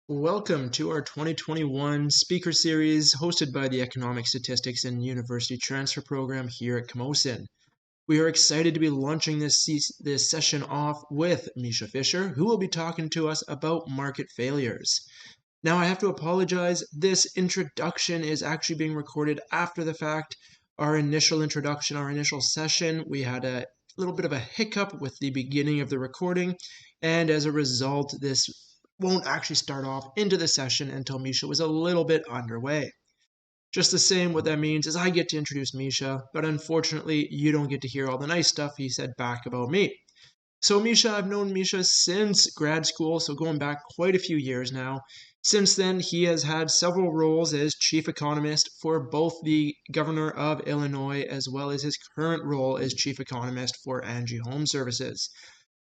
Welcome to our 2021 speaker series hosted by the Economic Statistics and University Transfer Program here at Camosun. We are excited to be launching this session off with Misha Fisher, who will be talking to us about market failures. Now, I have to apologize. This introduction is actually being recorded after the fact. Our initial introduction, our initial session, we had a little bit of a hiccup with the beginning of the recording, and as a result, this won't actually start off into the session until Misha was a little bit underway. Just the same, what that means is I get to introduce Misha, but unfortunately, you don't get to hear all the nice stuff he said back about me. So Misha, I've known Misha since grad school, so going back quite a few years now. Since then, he has had several roles as chief economist for both the governor of Illinois as well as his current role as chief economist for Angie Home Services.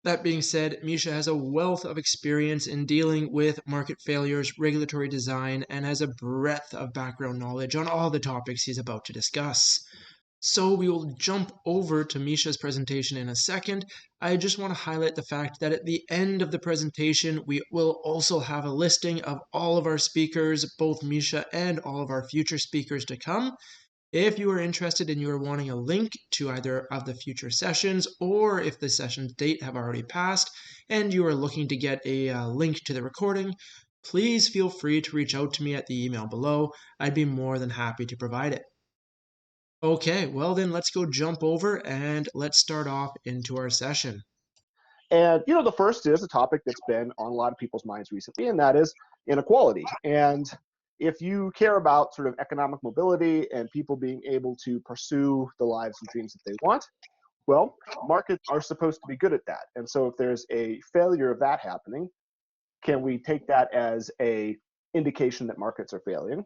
That being said, Misha has a wealth of experience in dealing with market failures, regulatory design, and has a breadth of background knowledge on all the topics he's about to discuss. So we will jump over to Misha's presentation in a second. I just want to highlight the fact that at the end of the presentation, we will also have a listing of all of our speakers, both Misha and all of our future speakers to come. If you are interested and you are wanting a link to either of the future sessions, or if the session's date have already passed and you are looking to get a link to the recording, please feel free to reach out to me at the email below. I'd be more than happy to provide it. Okay, well then let's go jump over and let's start off into our session. And, the first is a topic that's been on a lot of people's minds recently, and that is inequality. And if you care about sort of economic mobility and people being able to pursue the lives and dreams that they want, well, markets are supposed to be good at that. And so if there's a failure of that happening, can we take that as a indication that markets are failing?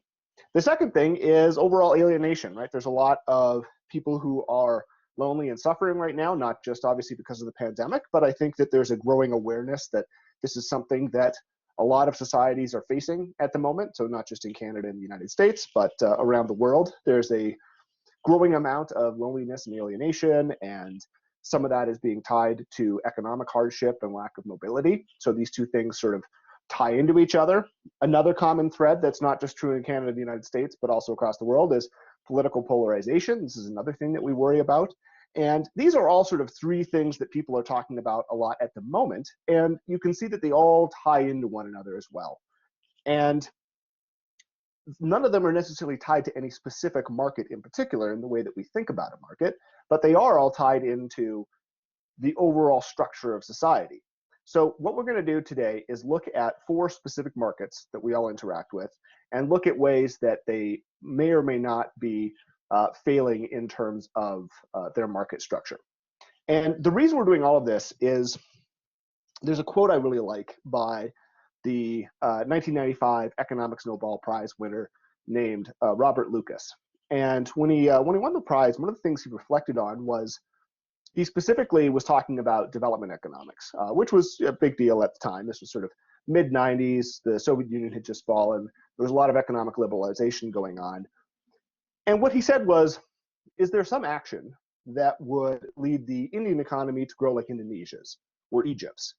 The second thing is overall alienation, right? There's a lot of people who are lonely and suffering right now, not just obviously because of the pandemic, but I think that there's a growing awareness that this is something that a lot of societies are facing at the moment. So not just in Canada and the United States, but around the world, there's a growing amount of loneliness and alienation, and some of that is being tied to economic hardship and lack of mobility. So these two things sort of tie into each other. Another common thread that's not just true in Canada and the United States, but also across the world is political polarization. This is another thing that we worry about. And these are all sort of three things that people are talking about a lot at the moment. And you can see that they all tie into one another as well. And none of them are necessarily tied to any specific market in particular in the way that we think about a market, but they are all tied into the overall structure of society. So what we're going to do today is look at four specific markets that we all interact with and look at ways that they may or may not be failing in terms of their market structure. And the reason we're doing all of this is there's a quote I really like by the 1995 Economics Nobel Prize winner named Robert Lucas. And when he won the prize, one of the things he reflected on was he specifically was talking about development economics, which was a big deal at the time. This was sort of mid-90s. The Soviet Union had just fallen. There was a lot of economic liberalization going on. And what he said was, is there some action that would lead the Indian economy to grow like Indonesia's or Egypt's?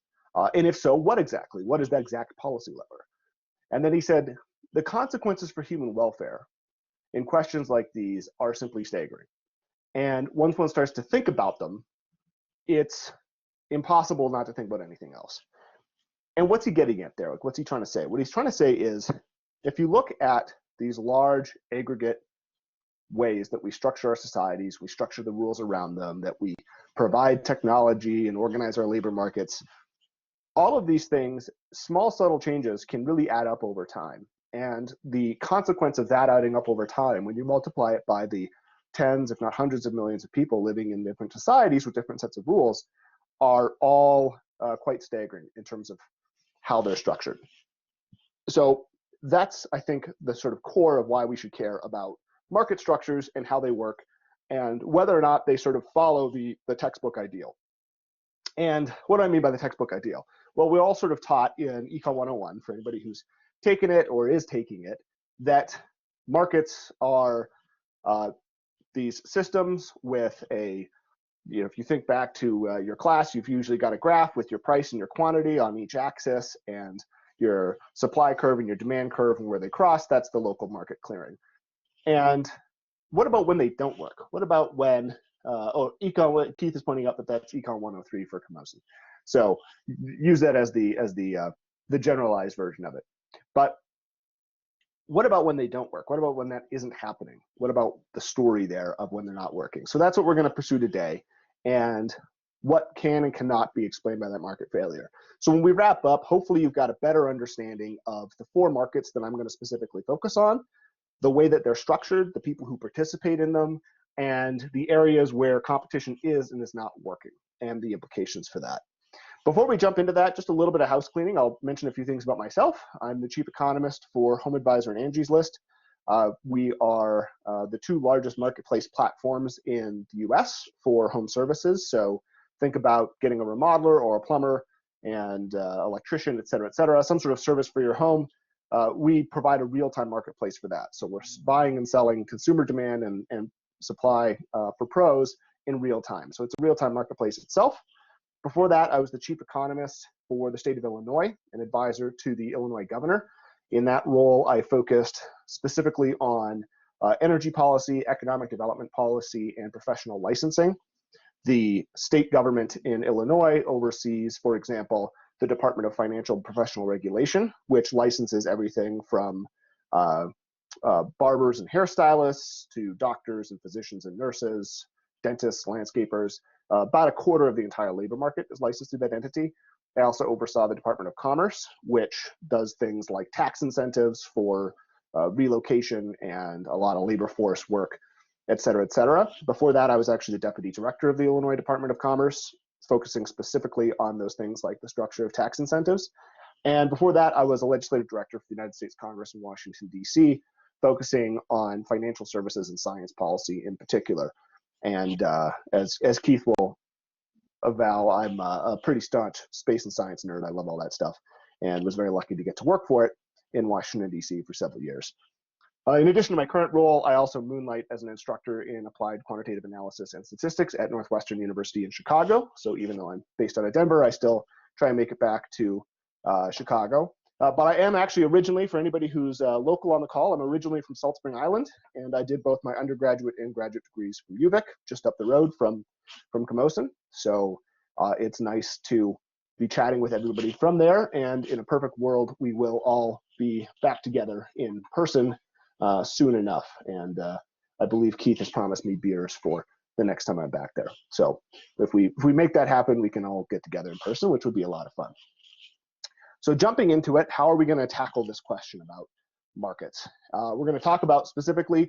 And if so, what exactly? What is that exact policy lever? And then he said, the consequences for human welfare in questions like these are simply staggering. And once one starts to think about them, it's impossible not to think about anything else. And what's he getting at there? Like, what's he trying to say? What he's trying to say is, if you look at these large aggregate ways that we structure our societies, we structure the rules around them, that we provide technology and organize our labor markets, all of these things, small subtle changes can really add up over time. And the consequence of that adding up over time, when you multiply it by the tens, if not hundreds of millions of people living in different societies with different sets of rules, are all quite staggering in terms of how they're structured. So that's, I think, the sort of core of why we should care about market structures and how they work, and whether or not they sort of follow the textbook ideal. And what do I mean by the textbook ideal? Well, we're all sort of taught in Econ 101, for anybody who's taken it or is taking it, that markets are these systems with a, if you think back to your class, you've usually got a graph with your price and your quantity on each axis, and your supply curve and your demand curve and where they cross, that's the local market clearing. And what about when they don't work? What about when, Keith is pointing out that that's Econ 103 for Camosun. So use that as the generalized version of it. But what about when they don't work? What about when that isn't happening? What about the story there of when they're not working? So that's what we're going to pursue today, and what can and cannot be explained by that market failure. So when we wrap up, hopefully you've got a better understanding of the four markets that I'm going to specifically focus on, the way that they're structured, the people who participate in them, and the areas where competition is and is not working, and the implications for that. Before we jump into that, just a little bit of house cleaning. I'll mention a few things about myself. I'm the chief economist for Home Advisor and Angie's List. We are the two largest marketplace platforms in the US for home services. So think about getting a remodeler or a plumber and electrician, et cetera, some sort of service for your home. We provide a real-time marketplace for that. So we're buying and selling consumer demand and supply for pros in real time. So it's a real-time marketplace itself. Before that, I was the chief economist for the state of Illinois, an advisor to the Illinois governor. In that role, I focused specifically on energy policy, economic development policy, and professional licensing. The state government in Illinois oversees, for example, the Department of Financial and Professional Regulation, which licenses everything from barbers and hairstylists to doctors and physicians and nurses, dentists, landscapers. About a quarter of the entire labor market is licensed through that entity. I also oversaw the Department of Commerce, which does things like tax incentives for relocation and a lot of labor force work, et cetera, et cetera. Before that, I was actually the deputy director of the Illinois Department of Commerce, focusing specifically on those things like the structure of tax incentives. And before that, I was a legislative director for the United States Congress in Washington, D.C., focusing on financial services and science policy in particular. And as Keith will avow, I'm a pretty staunch space and science nerd. I love all that stuff, and was very lucky to get to work for it in Washington, D.C. for several years. In addition to my current role, I also moonlight as an instructor in applied quantitative analysis and statistics at Northwestern University in Chicago. So even though I'm based out of Denver, I still try and make it back to Chicago. But I am actually originally, for anybody who's local on the call, I'm originally from Salt Spring Island, and I did both my undergraduate and graduate degrees from UVic, just up the road from Camosun. So it's nice to be chatting with everybody from there, and in a perfect world, we will all be back together in person soon enough. And I believe Keith has promised me beers for the next time I'm back there. So if we make that happen, we can all get together in person, which would be a lot of fun. So jumping into it, how are we going to tackle this question about markets? We're going to talk about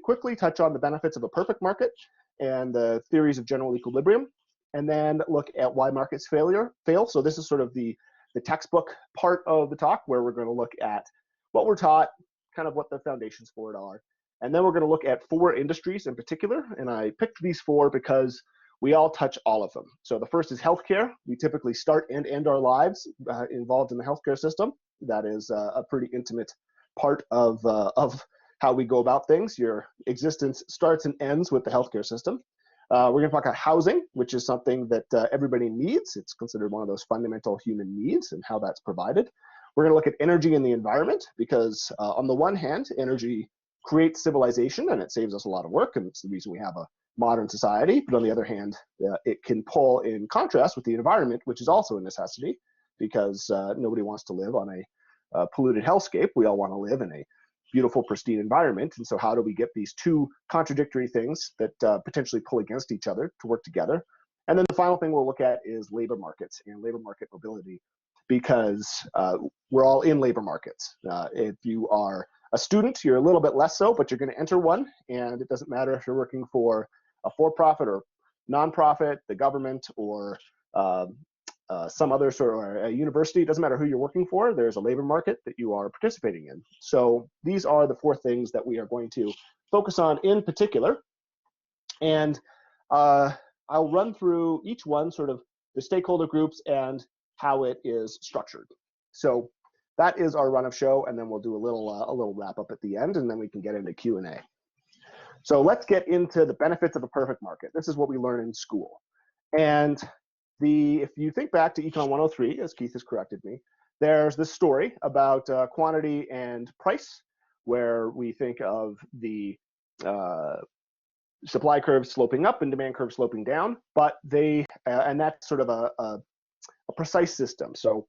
quickly touch on the benefits of a perfect market and the theories of general equilibrium, and then look at why markets fail. So this is sort of the textbook part of the talk, where we're going to look at what we're taught, kind of what the foundations for it are. And then we're going to look at four industries in particular, and I picked these four because we all touch all of them. So the first is healthcare. We typically start and end our lives involved in the healthcare system. That is a pretty intimate part of how we go about things. Your existence starts and ends with the healthcare system. We're going to talk about housing, which is something that everybody needs. It's considered one of those fundamental human needs and how that's provided. We're going to look at energy and the environment, because on the one hand, energy creates civilization and it saves us a lot of work, and it's the reason we have a modern society. But on the other hand, it can pull in contrast with the environment, which is also a necessity, because nobody wants to live on a polluted hellscape. We all want to live in a beautiful, pristine environment. And so how do we get these two contradictory things that potentially pull against each other to work together? And then the final thing we'll look at is labor markets and labor market mobility, because we're all in labor markets. If you are a student, you're a little bit less so, but you're going to enter one, and it doesn't matter if you're working for a for-profit or nonprofit, the government, or some other sort of a university. It doesn't matter who you're working for. There's a labor market that you are participating in. So these are the four things that we are going to focus on in particular. And I'll run through each one, sort of the stakeholder groups and how it is structured. So that is our run of show, and then we'll do a little wrap up at the end, and then we can get into Q&A. So let's get into the benefits of a perfect market. This is what we learn in school. And if you think back to Econ 103, as Keith has corrected me, There's this story about quantity and price, where we think of the supply curve sloping up and demand curve sloping down, but and that's sort of a precise system. So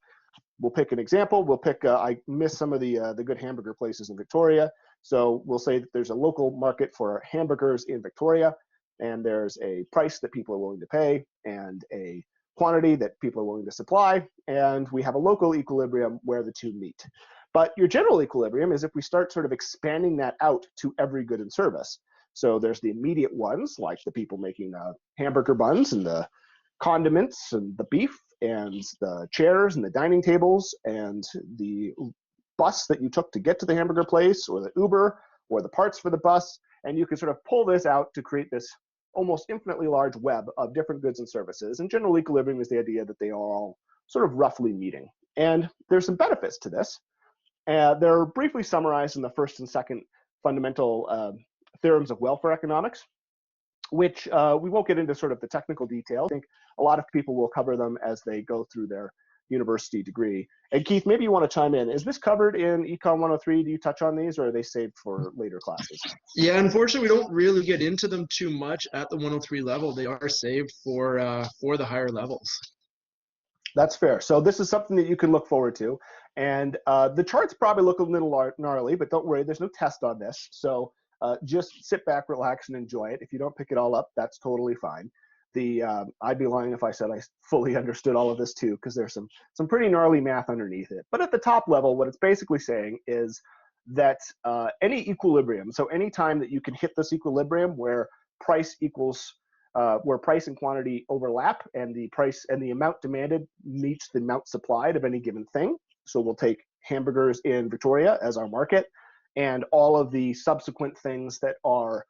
we'll pick an example. We'll pick, I missed some of the good hamburger places in Victoria. So we'll say that there's a local market for hamburgers in Victoria, and there's a price that people are willing to pay and a quantity that people are willing to supply, and we have a local equilibrium where the two meet. But your general equilibrium is if we start sort of expanding that out to every good and service. So there's the immediate ones, like the people making hamburger buns and the condiments and the beef and the chairs and the dining tables and the bus that you took to get to the hamburger place, or the Uber, or the parts for the bus. And you can sort of pull this out to create this almost infinitely large web of different goods and services. And general equilibrium is the idea that they are all sort of roughly meeting. And there's some benefits to this. They're briefly summarized in the first and second fundamental theorems of welfare economics, which we won't get into sort of the technical detail. I think a lot of people will cover them as they go through their university degree. And Keith, maybe you want to chime in. Is this covered in Econ 103? Do you touch on these, or are they saved for later classes? Yeah, unfortunately, we don't really get into them too much at the 103 level. They are saved for the higher levels. That's fair. So this is something that you can look forward to. And the charts probably look a little gnarly, but don't worry, there's no test on this. So just sit back, relax, and enjoy it. If you don't pick it all up, that's totally fine. I'd be lying if I said I fully understood all of this too, because there's some pretty gnarly math underneath it. But at the top level, what it's basically saying is that any equilibrium, so any time that you can hit this equilibrium where price equals where price and quantity overlap, and the price and the amount demanded meets the amount supplied of any given thing. So we'll take hamburgers in Victoria as our market, and all of the subsequent things that are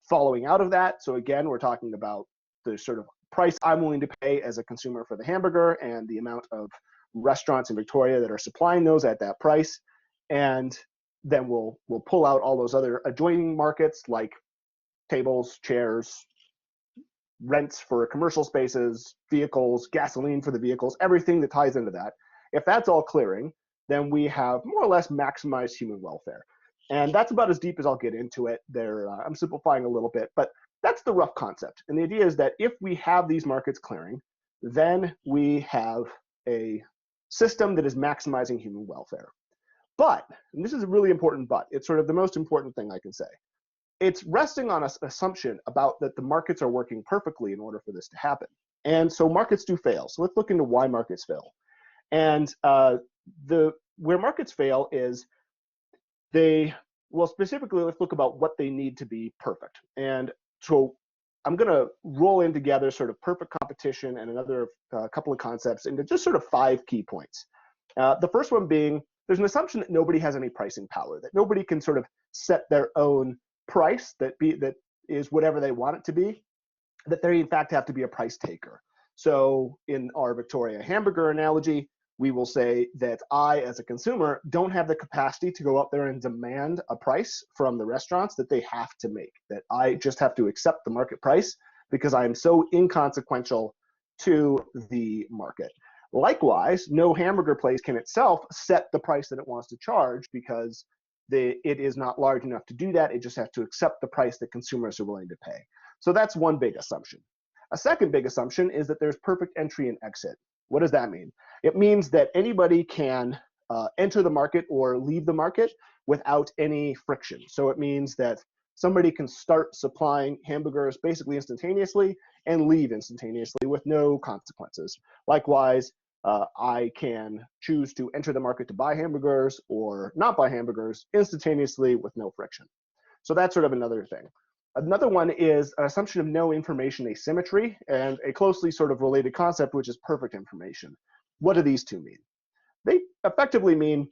following out of that. So again, we're talking about the sort of price I'm willing to pay as a consumer for the hamburger, and the amount of restaurants in Victoria that are supplying those at that price. And then we'll pull out all those other adjoining markets like tables, chairs, rents for commercial spaces, vehicles, gasoline for the vehicles, everything that ties into that. If that's all clearing, then we have more or less maximized human welfare. And that's about as deep as I'll get into it. I'm simplifying a little bit, but that's the rough concept. And the idea is that if we have these markets clearing, then we have a system that is maximizing human welfare. But, and this is a really important but, it's sort of the most important thing I can say, it's resting on an assumption about that the markets are working perfectly in order for this to happen. And so markets do fail. So let's look into why markets fail. And where markets fail is specifically, let's look about what they need to be perfect. And so I'm going to roll in together sort of perfect competition and another couple of concepts into just sort of 5 key points. The first one being, there's an assumption that nobody has any pricing power, that nobody can sort of set their own price that is whatever they want it to be, that they in fact have to be a price taker. So in our Victoria hamburger analogy, we will say that I, as a consumer, don't have the capacity to go out there and demand a price from the restaurants that they have to make, that I just have to accept the market price because I am so inconsequential to the market. Likewise, no hamburger place can itself set the price that it wants to charge because it is not large enough to do that. It just has to accept the price that consumers are willing to pay. So that's one big assumption. A second big assumption is that there's perfect entry and exit. What does that mean? It means that anybody can enter the market or leave the market without any friction. So it means that somebody can start supplying hamburgers basically instantaneously and leave instantaneously with no consequences. Likewise, I can choose to enter the market to buy hamburgers or not buy hamburgers instantaneously with no friction. So that's sort of another thing. Another one is an assumption of no information asymmetry, and a closely sort of related concept, which is perfect information. What do these two mean? They effectively mean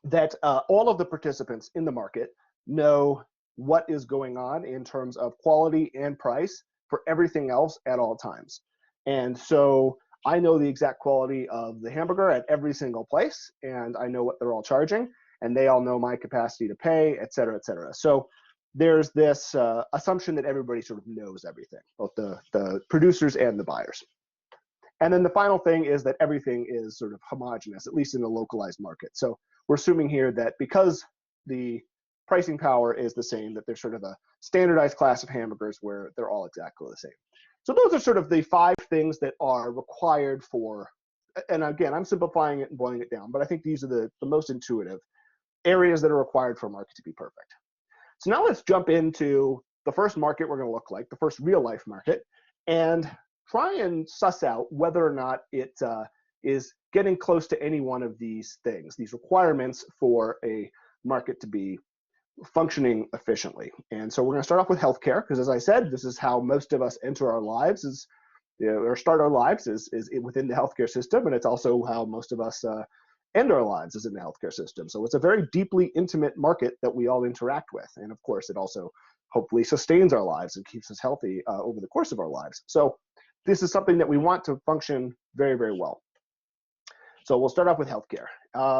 that all of the participants in the market know what is going on in terms of quality and price for everything else at all times. And so I know the exact quality of the hamburger at every single place, and I know what they're all charging, and they all know my capacity to pay, et cetera, et cetera. So there's this assumption that everybody sort of knows everything, both the producers and the buyers. And then the final thing is that everything is sort of homogeneous, at least in a localized market. So we're assuming here that because the pricing power is the same, that there's sort of a standardized class of hamburgers where they're all exactly the same. So those are sort of the 5 things that are required for, and again, I'm simplifying it and boiling it down, but I think these are the most intuitive areas that are required for a market to be perfect. So now let's jump into the first market we're going to look like, the first real life market, and try and suss out whether or not it is getting close to any one of these things, these requirements for a market to be functioning efficiently. And so we're going to start off with healthcare, because as I said, this is how most of us enter our lives, or start our lives is within the healthcare system, and it's also how most of us end our lives is in the healthcare system. So it's a very deeply intimate market that we all interact with, and of course, it also hopefully sustains our lives and keeps us healthy over the course of our lives. So this is something that we want to function very, very well. So we'll start off with healthcare.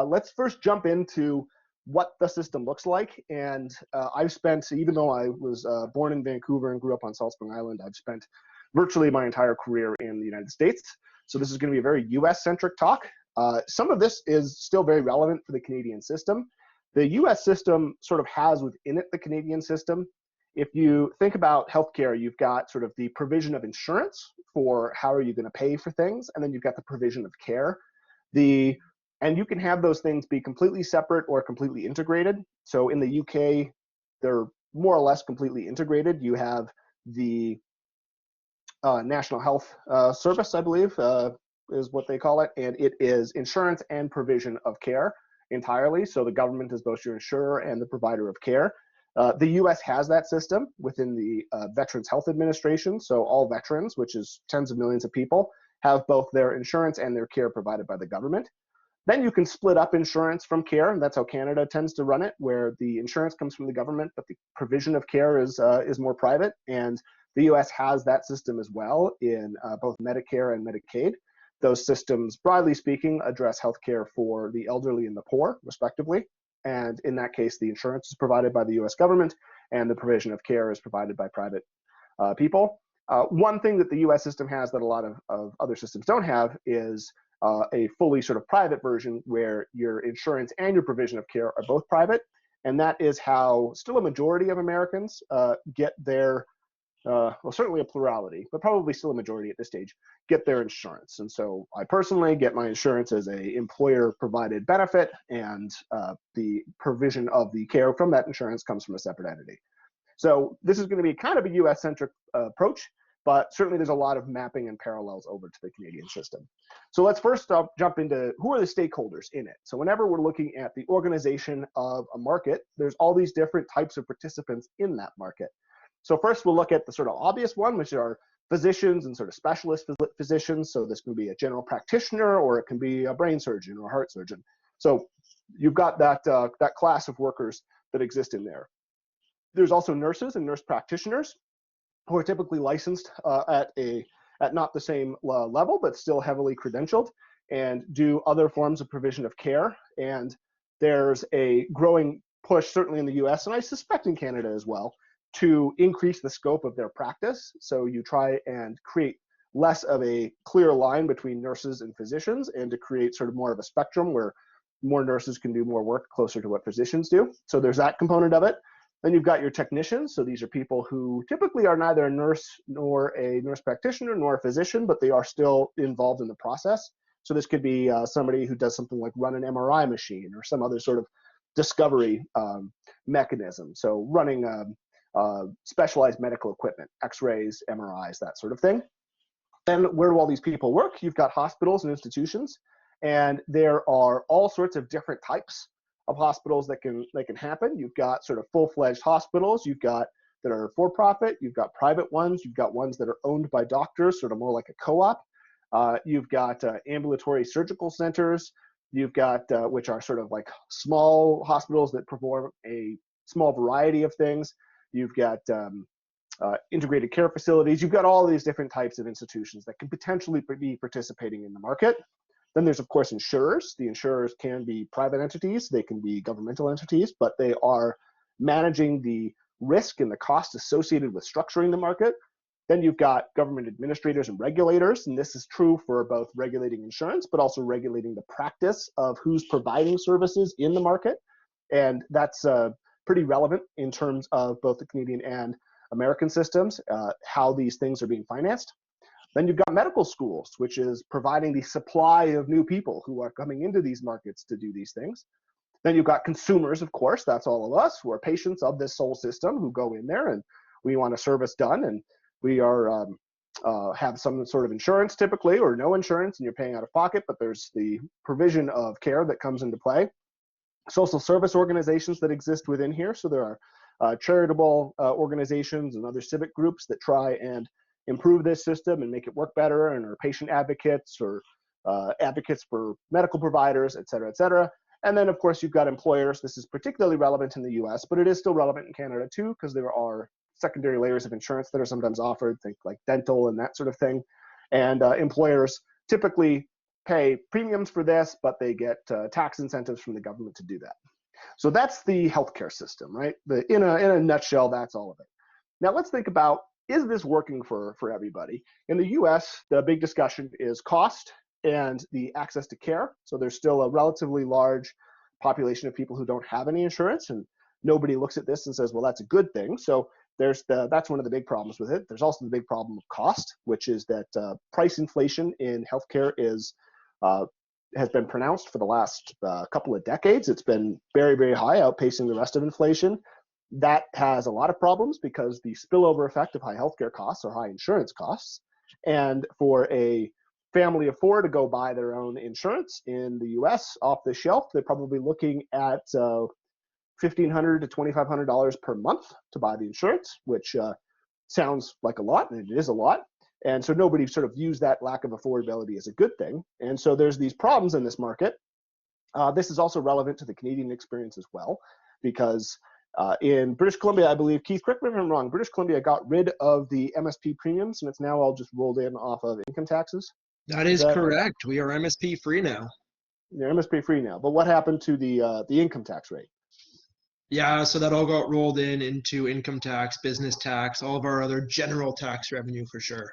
Let's first jump into what the system looks like. And I've spent, even though I was born in Vancouver and grew up on Salt Spring Island, I've spent virtually my entire career in the United States. So this is going to be a very US-centric talk. Some of this is still very relevant for the Canadian system. The US system sort of has within it the Canadian system. If you think about healthcare, you've got sort of the provision of insurance for how are you going to pay for things, and then you've got the provision of care. And you can have those things be completely separate or completely integrated. So in the UK, they're more or less completely integrated. You have the National Health Service, I believe, is what they call it, and it is insurance and provision of care entirely. So the government is both your insurer and the provider of care. The US has that system within the Veterans Health Administration. So all veterans, which is tens of millions of people, have both their insurance and their care provided by the government. Then you can split up insurance from care, and that's how Canada tends to run it, where the insurance comes from the government, but the provision of care is more private. And the US has that system as well in both Medicare and Medicaid. Those systems, broadly speaking, address healthcare for the elderly and the poor, respectively. And in that case, the insurance is provided by the US government, and the provision of care is provided by private people. One thing that the US system has that a lot of other systems don't have is a fully sort of private version where your insurance and your provision of care are both private. And that is how still a majority of Americans get their, well, certainly a plurality, but probably still a majority at this stage, get their insurance. And so I personally get my insurance as a employer provided benefit, and the provision of the care from that insurance comes from a separate entity. So this is going to be kind of a US-centric approach, but certainly there's a lot of mapping and parallels over to the Canadian system. So let's first jump into who are the stakeholders in it. So whenever we're looking at the organization of a market, there's all these different types of participants in that market. So first we'll look at the sort of obvious one, which are physicians and sort of specialist physicians. So this can be a general practitioner, or it can be a brain surgeon or a heart surgeon. So you've got that class of workers that exist in there. There's also nurses and nurse practitioners, who are typically licensed at not the same level, but still heavily credentialed, and do other forms of provision of care. And there's a growing push, certainly in the US, and I suspect in Canada as well, to increase the scope of their practice. So you try and create less of a clear line between nurses and physicians, and to create sort of more of a spectrum where more nurses can do more work closer to what physicians do. So there's that component of it. Then you've got your technicians. So these are people who typically are neither a nurse nor a nurse practitioner nor a physician, but they are still involved in the process. So this could be somebody who does something like run an MRI machine or some other sort of discovery mechanism. So running specialized medical equipment, x-rays, MRIs, that sort of thing. Then where do all these people work? You've got hospitals and institutions, and there are all sorts of different types of hospitals that can happen. You've got sort of full-fledged hospitals, you've got that are for-profit, you've got private ones, you've got ones that are owned by doctors, sort of more like a co-op. You've got ambulatory surgical centers, you've got which are sort of like small hospitals that perform a small variety of things. You've got integrated care facilities. You've got all these different types of institutions that can potentially be participating in the market. Then there's, of course, insurers. The insurers can be private entities, they can be governmental entities, but they are managing the risk and the cost associated with structuring the market. Then you've got government administrators and regulators, and this is true for both regulating insurance, but also regulating the practice of who's providing services in the market. And that's pretty relevant in terms of both the Canadian and American systems, how these things are being financed. Then you've got medical schools, which is providing the supply of new people who are coming into these markets to do these things. Then you've got consumers, of course, that's all of us who are patients of this whole system who go in there and we want a service done, and we are have some sort of insurance typically, or no insurance and you're paying out of pocket, but there's the provision of care that comes into play. Social service organizations that exist within here. So there are charitable organizations and other civic groups that try and improve this system and make it work better, and are patient advocates or advocates for medical providers, et cetera, et cetera. And then, of course, you've got employers. This is particularly relevant in the US, but it is still relevant in Canada too, because there are secondary layers of insurance that are sometimes offered, think like dental and that sort of thing. And employers typically pay premiums for this, but they get tax incentives from the government to do that. So that's the healthcare system, right? In a nutshell, that's all of it. Now let's think about, is this working for everybody? In the US, the big discussion is cost and the access to care. So there's still a relatively large population of people who don't have any insurance, and nobody looks at this and says, well, that's a good thing. So that's one of the big problems with it. There's also the big problem of cost, which is that price inflation in healthcare has been pronounced for the last couple of decades. It's been very, very high, outpacing the rest of inflation. That has a lot of problems because the spillover effect of high healthcare costs are high insurance costs. And for a family of four to go buy their own insurance in the US off the shelf, they're probably looking at $1,500 to $2,500 per month to buy the insurance, which sounds like a lot, and it is a lot. And so nobody sort of views that lack of affordability as a good thing. And so there's these problems in this market. This is also relevant to the Canadian experience as well, because in British Columbia, I believe, Keith, correct me if I'm wrong, British Columbia got rid of the MSP premiums, and it's now all just rolled in off of income taxes. That is correct. We are MSP free now. You're MSP free now. But what happened to the income tax rate? Yeah, so that all got rolled into income tax, business tax, all of our other general tax revenue for sure.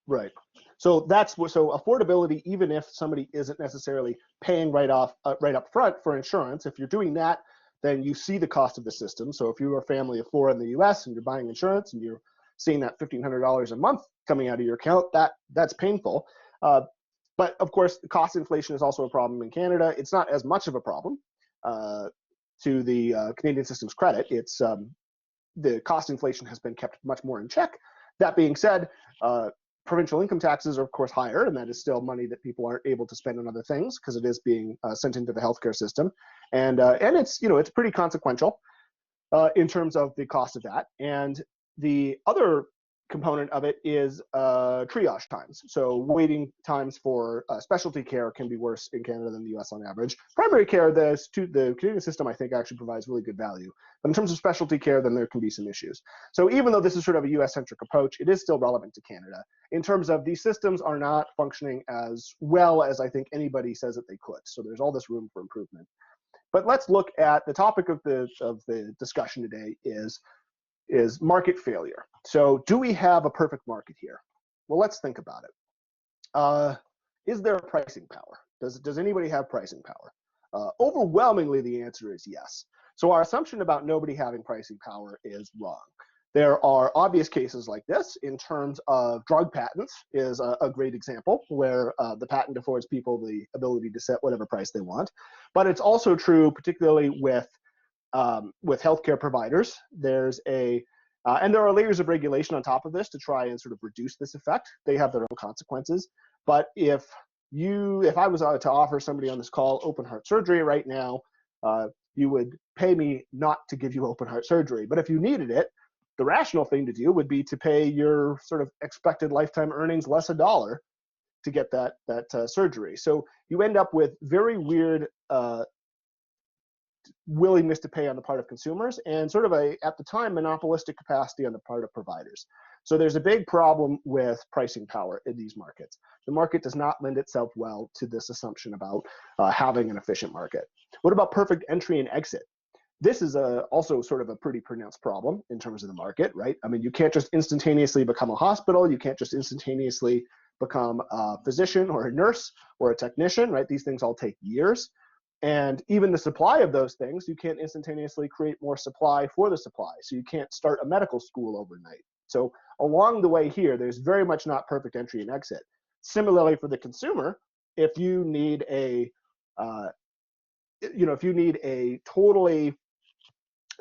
Right. So so affordability, even if somebody isn't necessarily paying right up front for insurance, if you're doing that, then you see the cost of the system. So if you're a family of four in the US and you're buying insurance and you're seeing that $1,500 a month coming out of your account, that's painful. But of course, the cost inflation is also a problem in Canada. It's not as much of a problem to the Canadian system's credit. It's the cost inflation has been kept much more in check. That being said, provincial income taxes are of course higher, and that is still money that people aren't able to spend on other things because it is being sent into the healthcare system, and it's it's pretty consequential in terms of the cost of that. And the other component of it is triage times. So waiting times for specialty care can be worse in Canada than the US on average. Primary care, the Canadian system, I think, actually provides really good value. But in terms of specialty care, then there can be some issues. So even though this is sort of a US-centric approach, it is still relevant to Canada in terms of these systems are not functioning as well as I think anybody says that they could. So there's all this room for improvement. But let's look at the topic of the discussion today is market failure. So do we have a perfect market here? Well, let's think about it. Is there pricing power? Does anybody have pricing power? Overwhelmingly, the answer is yes. So our assumption about nobody having pricing power is wrong. There are obvious cases like this in terms of drug patents is a great example where the patent affords people the ability to set whatever price they want. But it's also true, particularly with healthcare providers. There's and there are layers of regulation on top of this to try and sort of reduce this effect. They have their own consequences. But if I was to offer somebody on this call open heart surgery right now, you would pay me not to give you open heart surgery. But if you needed it, the rational thing to do would be to pay your sort of expected lifetime earnings less $1 to get that surgery. So you end up with very weird willingness to pay on the part of consumers and sort of at the time, monopolistic capacity on the part of providers. So there's a big problem with pricing power in these markets. The market does not lend itself well to this assumption about having an efficient market. What about perfect entry and exit? This is also sort of a pretty pronounced problem in terms of the market, right? I mean, you can't just instantaneously become a hospital. You can't just instantaneously become a physician or a nurse or a technician, right? These things all take years. And even the supply of those things, you can't instantaneously create more supply for the supply. So you can't start a medical school overnight. So along the way here, there's very much not perfect entry and exit. Similarly for the consumer, if you need a, if you need a totally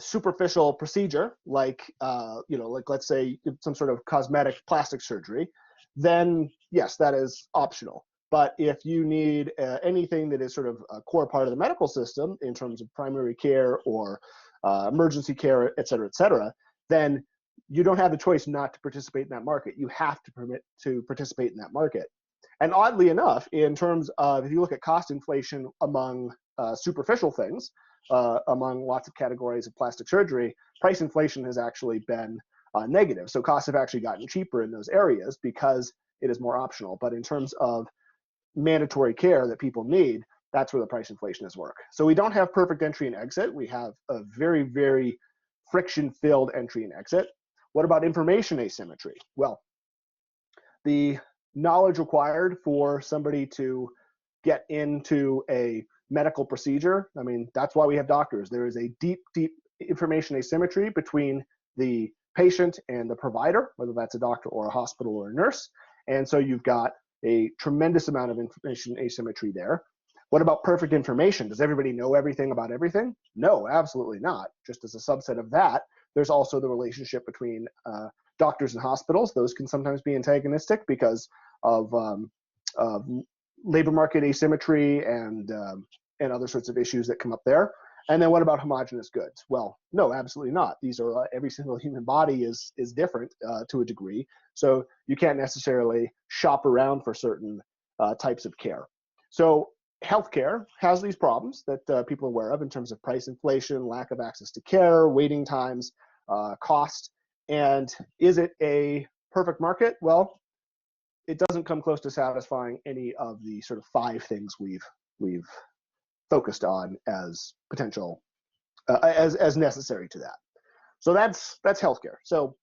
superficial procedure, like, like let's say some sort of cosmetic plastic surgery, then yes, that is optional. But if you need anything that is sort of a core part of the medical system in terms of primary care or emergency care, et cetera, then you don't have the choice not to participate in that market. You have to permit to participate in that market. And oddly enough, in terms of, if you look at cost inflation among superficial things, among lots of categories of plastic surgery, price inflation has actually been negative. So costs have actually gotten cheaper in those areas because it is more optional. But in terms of mandatory care that people need, that's where the price inflation is work. So we don't have perfect entry and exit. We have a very, very friction-filled entry and exit. What about information asymmetry? Well, the knowledge required for somebody to get into a medical procedure, I mean, that's why we have doctors. There is a deep, deep information asymmetry between the patient and the provider, whether that's a doctor or a hospital or a nurse. And so you've got a tremendous amount of information asymmetry there. What about perfect information? Does everybody know everything about everything? No, absolutely not. Just as a subset of that, there's also the relationship between doctors and hospitals. Those can sometimes be antagonistic because of labor market asymmetry and other sorts of issues that come up there. And then what about homogeneous goods? Well, no, absolutely not. These are every single human body is different to a degree. So you can't necessarily shop around for certain types of care. So healthcare has these problems that people are aware of in terms of price inflation, lack of access to care, waiting times, cost. And is it a perfect market? Well, it doesn't come close to satisfying any of the sort of 5 things we've focused on as potential, as necessary to that. So that's healthcare. So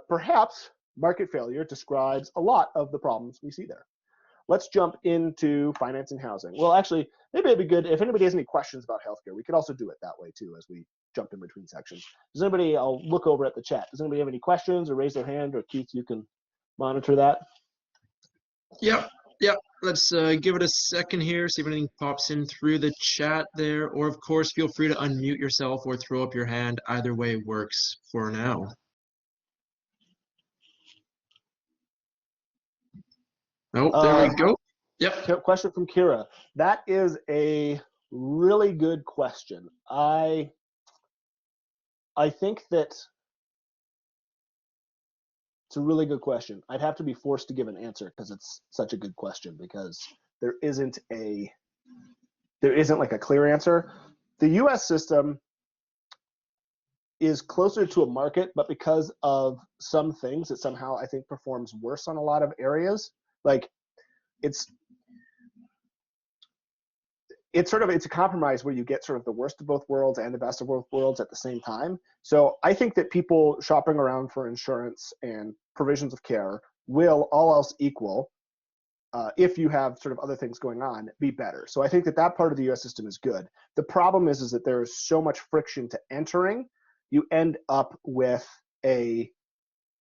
perhaps market failure describes a lot of the problems we see there. Let's jump into finance and housing. Well, actually, maybe it'd be good if anybody has any questions about healthcare. We could also do it that way too, as we jump in between sections. Does anybody? I'll look over at the chat. Does anybody have any questions, or raise their hand, or Keith, you can monitor that. Yep. Let's give it a second here, see if anything pops in through the chat there. Or, of course, feel free to unmute yourself or throw up your hand. Either way works for now. Oh, there we go. Yep. Question from Kira. That is a really good question. I think that it's a really good question. I'd have to be forced to give an answer because it's such a good question, because there isn't like a clear answer. The US system is closer to a market, but because of some things, it somehow, I think, performs worse on a lot of areas. Like it's a compromise where you get sort of the worst of both worlds and the best of both worlds at the same time. So I think that people shopping around for insurance and provisions of care will, all else equal, if you have sort of other things going on, be better. So I think that part of the US system is good. The problem is that there is so much friction to entering. You end up with a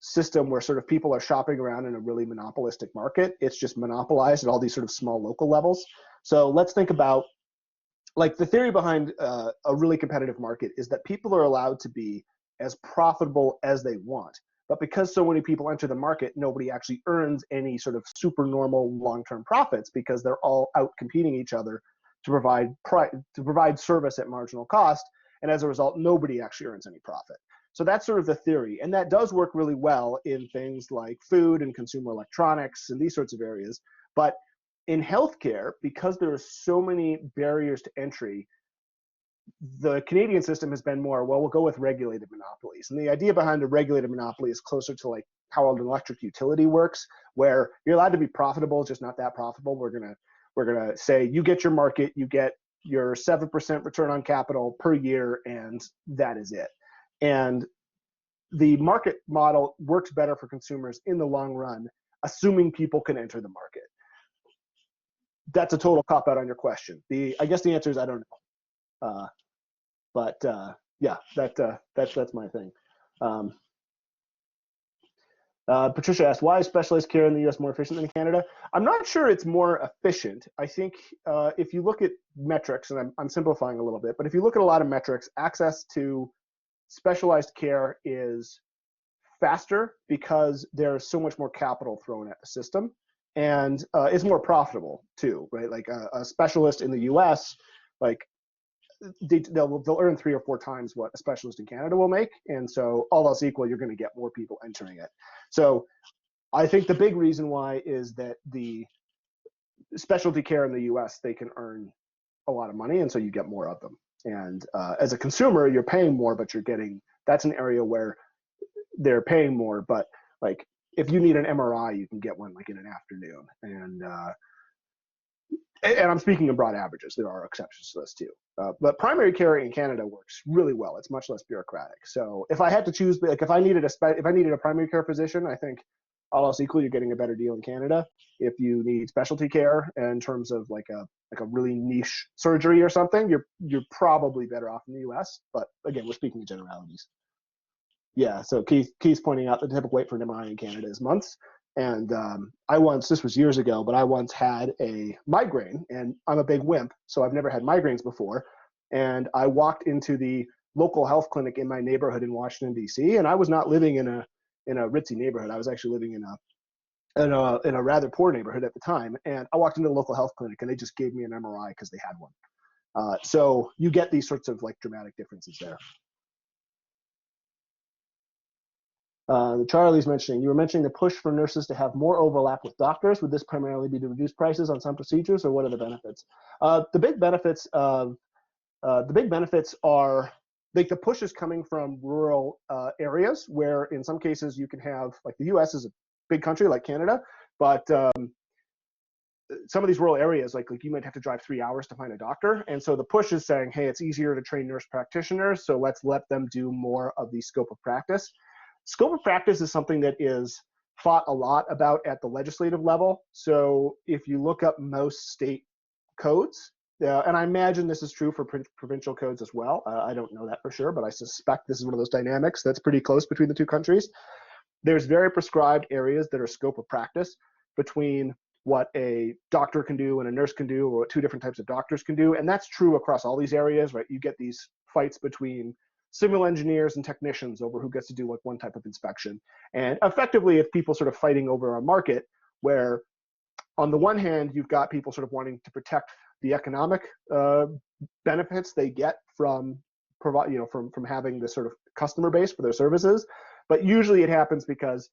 system where sort of people are shopping around in a really monopolistic market. It's just monopolized at all these sort of small local levels. So let's think about, like, the theory behind a really competitive market is that people are allowed to be as profitable as they want. But because so many people enter the market, nobody actually earns any sort of super normal long-term profits, because they're all out competing each other to provide service at marginal cost. And as a result, nobody actually earns any profit. So that's sort of the theory. And that does work really well in things like food and consumer electronics and these sorts of areas. But in healthcare, because there are so many barriers to entry, the Canadian system has been more, well, we'll go with regulated monopolies. And the idea behind a regulated monopoly is closer to like how an electric utility works, where you're allowed to be profitable, just not that profitable. We're gonna say, you get your market, you get your 7% return on capital per year, and that is it. And the market model works better for consumers in the long run, assuming people can enter the market. That's a total cop out on your question. I guess the answer is I don't know. Yeah, that's my thing. Patricia asked, why is specialized care in the US more efficient than Canada? I'm not sure it's more efficient. I think if you look at metrics, and I'm simplifying a little bit, but if you look at a lot of metrics, access to specialized care is faster because there's so much more capital thrown at the system, and it's more profitable too, right? Like a specialist in the US, like they'll earn 3 or 4 times what a specialist in Canada will make, and so all else equal, you're going to get more people entering it. So I think the big reason why is that the specialty care in the US, they can earn a lot of money, and so you get more of them. And as a consumer, you're paying more, but you're getting, that's an area where they're paying more, but like if you need an MRI, you can get one like in an afternoon. And I'm speaking in broad averages. There are exceptions to this too. But primary care in Canada works really well. It's much less bureaucratic. So if I had to choose, like if I needed a primary care physician, I think all else equal, you're getting a better deal in Canada. If you need specialty care in terms of like a really niche surgery or something, you're probably better off in the US. But again, we're speaking in generalities. Yeah, so Keith's pointing out the typical wait for an MRI in Canada is months. And this was years ago, but I once had a migraine, and I'm a big wimp, so I've never had migraines before. And I walked into the local health clinic in my neighborhood in Washington, D.C., and I was not living in a ritzy neighborhood. I was actually living in a rather poor neighborhood at the time. And I walked into the local health clinic, and they just gave me an MRI because they had one. So you get these sorts of like dramatic differences there. Charlie's mentioning, you were mentioning the push for nurses to have more overlap with doctors. Would this primarily be to reduce prices on some procedures, or what are the benefits? The big benefits are like the push is coming from rural areas where in some cases you can have, like the US is a big country like Canada, but some of these rural areas, like you might have to drive 3 hours to find a doctor. And so the push is saying, hey, it's easier to train nurse practitioners, so let's let them do more of the scope of practice. Scope of practice is something that is fought a lot about at the legislative level. So if you look up most state codes, and I imagine this is true for provincial codes as well. I don't know that for sure, but I suspect this is one of those dynamics that's pretty close between the two countries. There's very prescribed areas that are scope of practice between what a doctor can do and a nurse can do, or what 2 different types of doctors can do. And that's true across all these areas, right? You get these fights between civil engineers and technicians over who gets to do like one type of inspection. And effectively, if people sort of fighting over a market where on the one hand, you've got people sort of wanting to protect the economic benefits they get from from having this sort of customer base for their services. But usually it happens because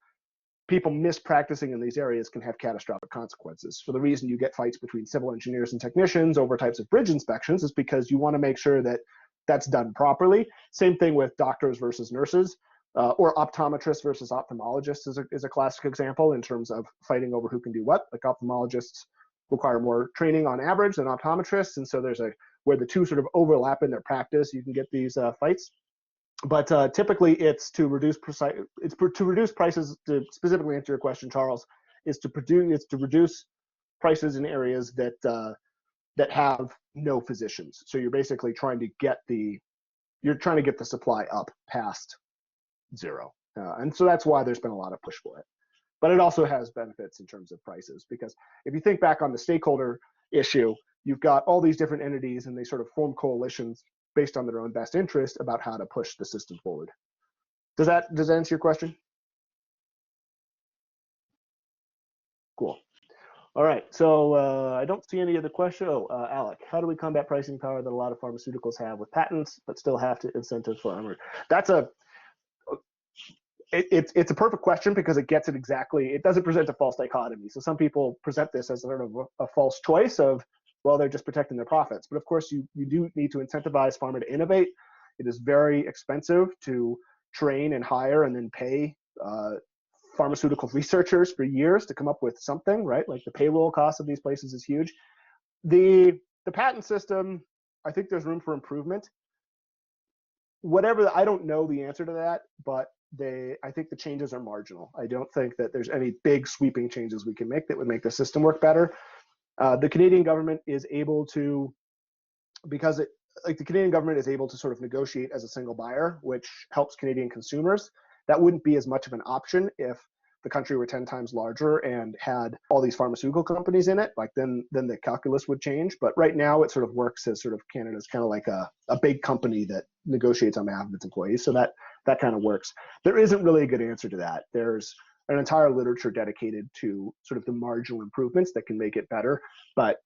people mispracticing in these areas can have catastrophic consequences. For the reason you get fights between civil engineers and technicians over types of bridge inspections is because you want to make sure that that's done properly. Same thing with doctors versus nurses, or optometrists versus ophthalmologists is a classic example in terms of fighting over who can do what. Like ophthalmologists require more training on average than optometrists, and so there's where the two sort of overlap in their practice, you can get these fights. But typically it's to reduce prices. To specifically answer your question, Charles, is to reduce prices in areas that have no physicians. So you're basically trying to get the supply up past 0. And so that's why there's been a lot of push for it. But it also has benefits in terms of prices, because if you think back on the stakeholder issue, you've got all these different entities and they sort of form coalitions based on their own best interest about how to push the system forward. Does that answer your question? Cool. All right, so I don't see any other question. Alec, how do we combat pricing power that a lot of pharmaceuticals have with patents, but still have to incentives for armor? It's a perfect question because it gets it exactly. It doesn't present a false dichotomy. So some people present this as sort of a false choice of, well, they're just protecting their profits. But of course, you do need to incentivize pharma to innovate. It is very expensive to train and hire and then pay pharmaceutical researchers for years to come up with something, right? Like the payroll cost of these places is huge. The patent system I think there's room for improvement. Whatever, I don't know the answer to that, but I think the changes are marginal. I don't think that there's any big sweeping changes we can make that would make the system work better. The Canadian government is able to, because the Canadian government is able to sort of negotiate as a single buyer, which helps Canadian consumers. That wouldn't be as much of an option if the country were 10 times larger and had all these pharmaceutical companies in it. Like then the calculus would change. But right now it sort of works as sort of Canada's kind of like a big company that negotiates on behalf of its employees. So that kind of works. There isn't really a good answer to that. There's an entire literature dedicated to sort of the marginal improvements that can make it better. But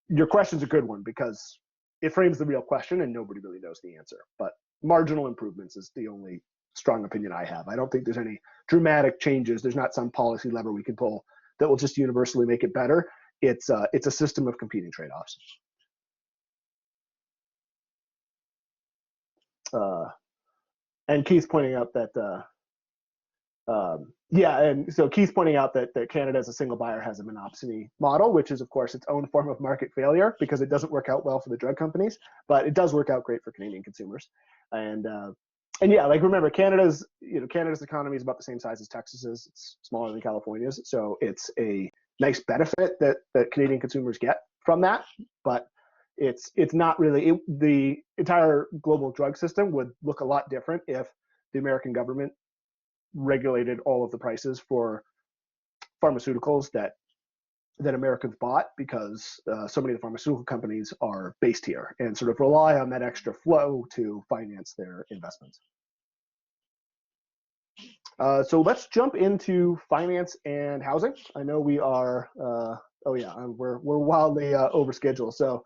your question's a good one because it frames the real question and nobody really knows the answer. But marginal improvements is the only strong opinion I have. I don't think there's any dramatic changes. There's not some policy lever we can pull that will just universally make it better. It's a system of competing trade-offs. And Keith's pointing out that and so Keith's pointing out that Canada as a single buyer has a monopsony model, which is of course its own form of market failure because it doesn't work out well for the drug companies, but it does work out great for Canadian consumers. And yeah, like remember, Canada's economy is about the same size as Texas's. It's smaller than California's, so it's a nice benefit that Canadian consumers get from that. But it's not really the entire global drug system would look a lot different if the American government regulated all of the prices for pharmaceuticals that Americans bought, because so many of the pharmaceutical companies are based here and sort of rely on that extra flow to finance their investments. So let's jump into finance and housing. I know we are, we're wildly over schedule. So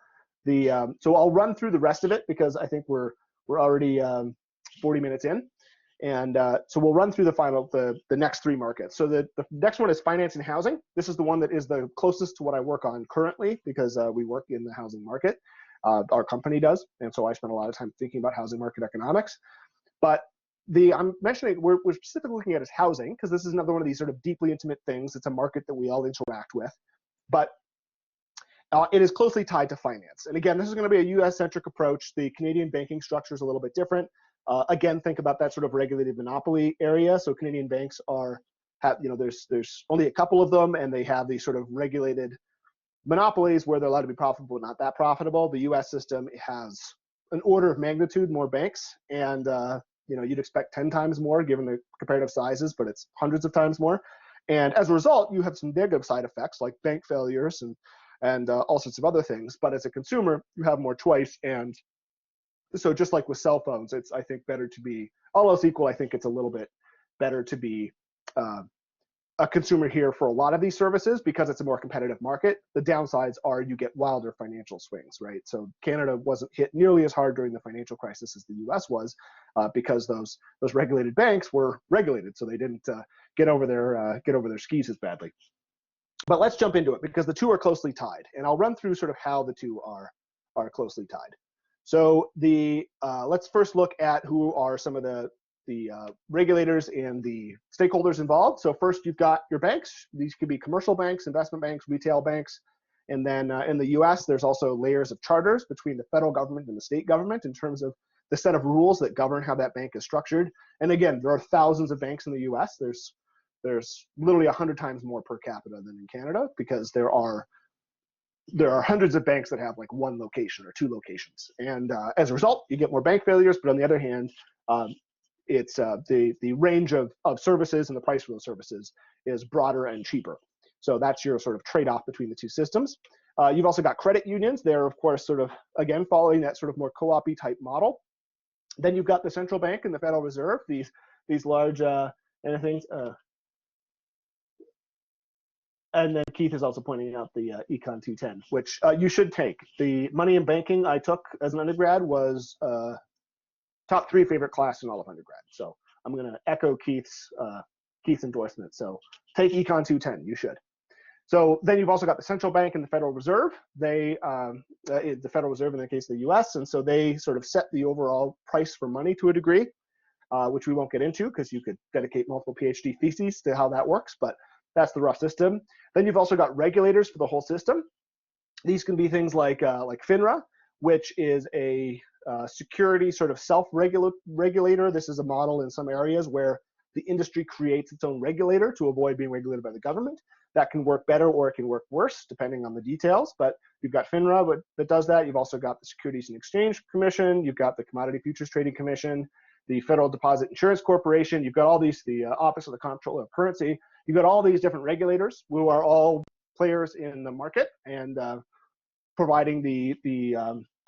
so I'll run through the rest of it because I think we're already 40 minutes in. And so we'll run through the next three markets. So the next one is finance and housing. This is the one that is the closest to what I work on currently because we work in the housing market. Our company does. And so I spend a lot of time thinking about housing market economics. But I'm mentioning we're specifically looking at is housing because this is another one of these sort of deeply intimate things. It's a market that we all interact with. But it is closely tied to finance. And again, this is going to be a US-centric approach. The Canadian banking structure is a little bit different. Again, think about that sort of regulated monopoly area. So Canadian banks there's only a couple of them, and they have these sort of regulated monopolies where they're allowed to be profitable, but not that profitable. The U.S. system has an order of magnitude more banks, and you'd expect 10 times more given the comparative sizes, but it's hundreds of times more. And as a result, you have some negative side effects like bank failures and all sorts of other things. But as a consumer, you have more choice. And so just like with cell phones, it's, I think, better to be, all else equal, I think it's a little bit better to be a consumer here for a lot of these services because it's a more competitive market. The downsides are you get wilder financial swings, right? So Canada wasn't hit nearly as hard during the financial crisis as the US was because those regulated banks were regulated, so they didn't get over their skis as badly. But let's jump into it because the two are closely tied, and I'll run through sort of how the two are closely tied. So let's first look at who are some of the regulators and the stakeholders involved. So first, you've got your banks. These could be commercial banks, investment banks, retail banks. And then in the US, there's also layers of charters between the federal government and the state government in terms of the set of rules that govern how that bank is structured. And again, there are thousands of banks in the US. There's literally 100 times more per capita than in Canada because there are hundreds of banks that have like one location or two locations. And as a result, you get more bank failures. But on the other hand, it's the range of services and the price for those services is broader and cheaper. So that's your sort of trade-off between the two systems. You've also got credit unions. They're, of course, sort of, again, following that sort of more co-op-y type model. Then you've got the central bank and the Federal Reserve, these large things. And then Keith is also pointing out the Econ 210, which you should take. The money in banking I took as an undergrad was top 3 favorite class in all of undergrad. So I'm going to echo Keith's endorsement. So take Econ 210, you should. So then you've also got the central bank and the Federal Reserve. The Federal Reserve in the case of the US, and so they sort of set the overall price for money to a degree, which we won't get into because you could dedicate multiple PhD theses to how that works, but that's the rough system. Then you've also got regulators for the whole system. These can be things like FINRA, which is a security sort of self-regulator. This is a model in some areas where the industry creates its own regulator to avoid being regulated by the government. That can work better or it can work worse, depending on the details. But you've got FINRA that does that. You've also got the Securities and Exchange Commission. You've got the Commodity Futures Trading Commission, the Federal Deposit Insurance Corporation. You've got all these, the Office of the Comptroller of Currency. You've got all these different regulators who are all players in the market and providing the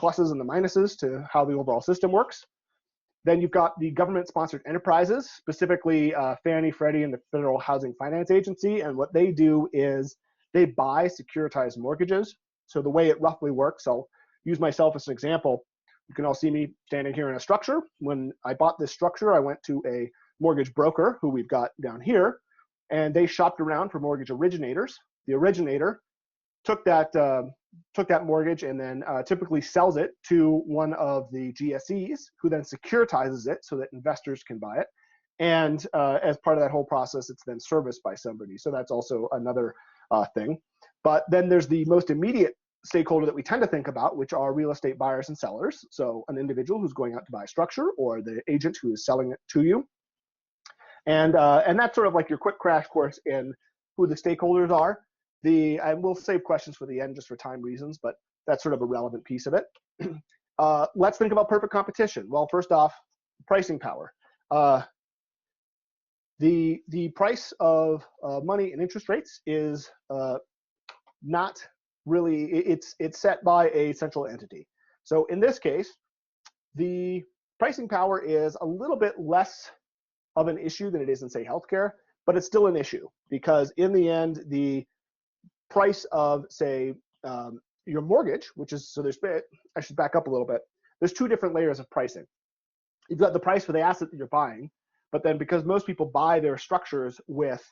pluses and the minuses to how the overall system works. Then you've got the government-sponsored enterprises, specifically Fannie, Freddie, and the Federal Housing Finance Agency. And what they do is they buy securitized mortgages. So the way it roughly works, I'll use myself as an example. You can all see me standing here in a structure. When I bought this structure, I went to a mortgage broker who we've got down here, and they shopped around for mortgage originators. The originator took that mortgage and then typically sells it to one of the GSEs, who then securitizes it so that investors can buy it. And as part of that whole process, it's then serviced by somebody. So that's also another thing. But then there's the most immediate stakeholder that we tend to think about, which are real estate buyers and sellers. So an individual who's going out to buy a structure, or the agent who is selling it to you. And that's sort of like your quick crash course in who the stakeholders are. And we'll save questions for the end just for time reasons, but that's sort of a relevant piece of it. Let's think about perfect competition. Well, first off, pricing power. The price of money and interest rates is not really, it's set by a central entity. So in this case, the pricing power is a little bit less of an issue than it is in, say, healthcare, but it's still an issue because in the end, the price of, say, your mortgage, which is, so I should back up a little bit. There's two different layers of pricing. You've got the price for the asset that you're buying, but then because most people buy their structures with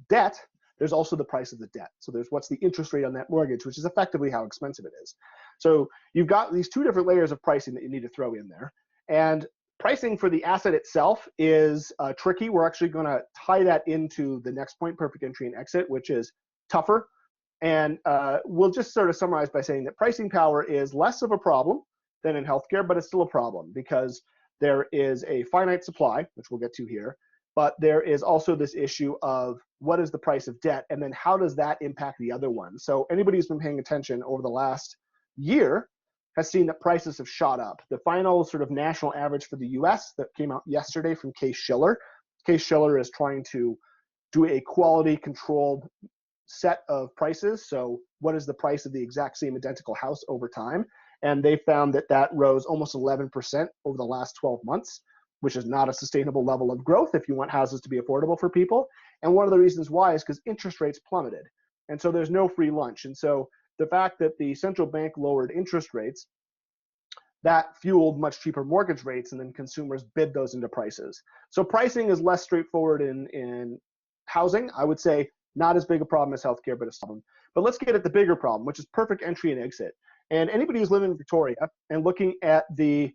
debt, there's also the price of the debt. So there's what's the interest rate on that mortgage, which is effectively how expensive it is. So you've got these two different layers of pricing that you need to throw in there. And pricing for the asset itself is tricky. We're actually going to tie that into the next point, perfect entry and exit, which is tougher. And we'll just sort of summarize by saying that pricing power is less of a problem than in healthcare, but it's still a problem because there is a finite supply, which we'll get to here, but there is also this issue of what is the price of debt, and then how does that impact the other one? So anybody who's been paying attention over the last year has seen that prices have shot up. The final sort of national average for the US that came out yesterday from Case-Shiller. Case-Shiller is trying to do a quality controlled set of prices. So what is the price of the exact same identical house over time? And they found that that rose almost 11% over the last 12 months, which is not a sustainable level of growth if you want houses to be affordable for people. And one of the reasons why is because interest rates plummeted. And so there's no free lunch. And so the fact that the central bank lowered interest rates, that fueled much cheaper mortgage rates, and then consumers bid those into prices. So pricing is less straightforward in housing. I would say not as big a problem as healthcare, but it's a problem. But let's get at the bigger problem, which is perfect entry and exit. And anybody who's living in Victoria and looking at the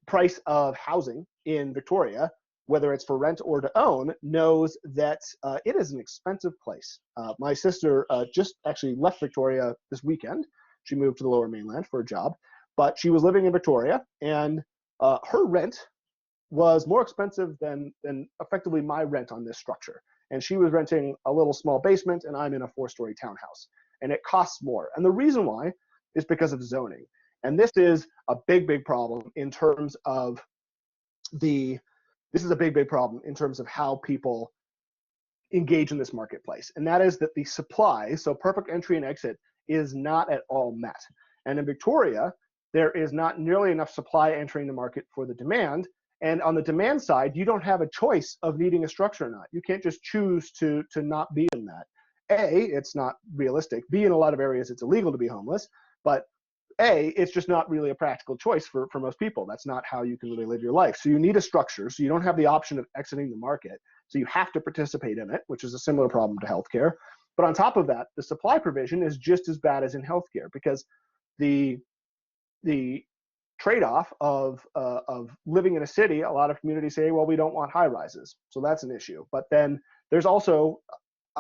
price of housing in Victoria, whether it's for rent or to own, knows that it is an expensive place. My sister just actually left Victoria this weekend. She moved to the Lower Mainland for a job, but she was living in Victoria, and her rent was more expensive than effectively my rent on this structure. And she was renting a little small basement, and I'm in a 4-story townhouse, and it costs more. And the reason why is because of zoning. And this is a big problem in terms of how people engage in this marketplace. And that is that the supply, so perfect entry and exit, is not at all met. And in Victoria, there is not nearly enough supply entering the market for the demand. And on the demand side, you don't have a choice of needing a structure or not. You can't just choose to not be in that. A, it's not realistic. B, in a lot of areas, it's illegal to be homeless. But A, it's just not really a practical choice for most people. That's not how you can really live your life. So you need a structure. So you don't have the option of exiting the market. So you have to participate in it, which is a similar problem to healthcare. But on top of that, the supply provision is just as bad as in healthcare, because the trade-off of living in a city, a lot of communities say, well, we don't want high rises. So that's an issue. But then there's also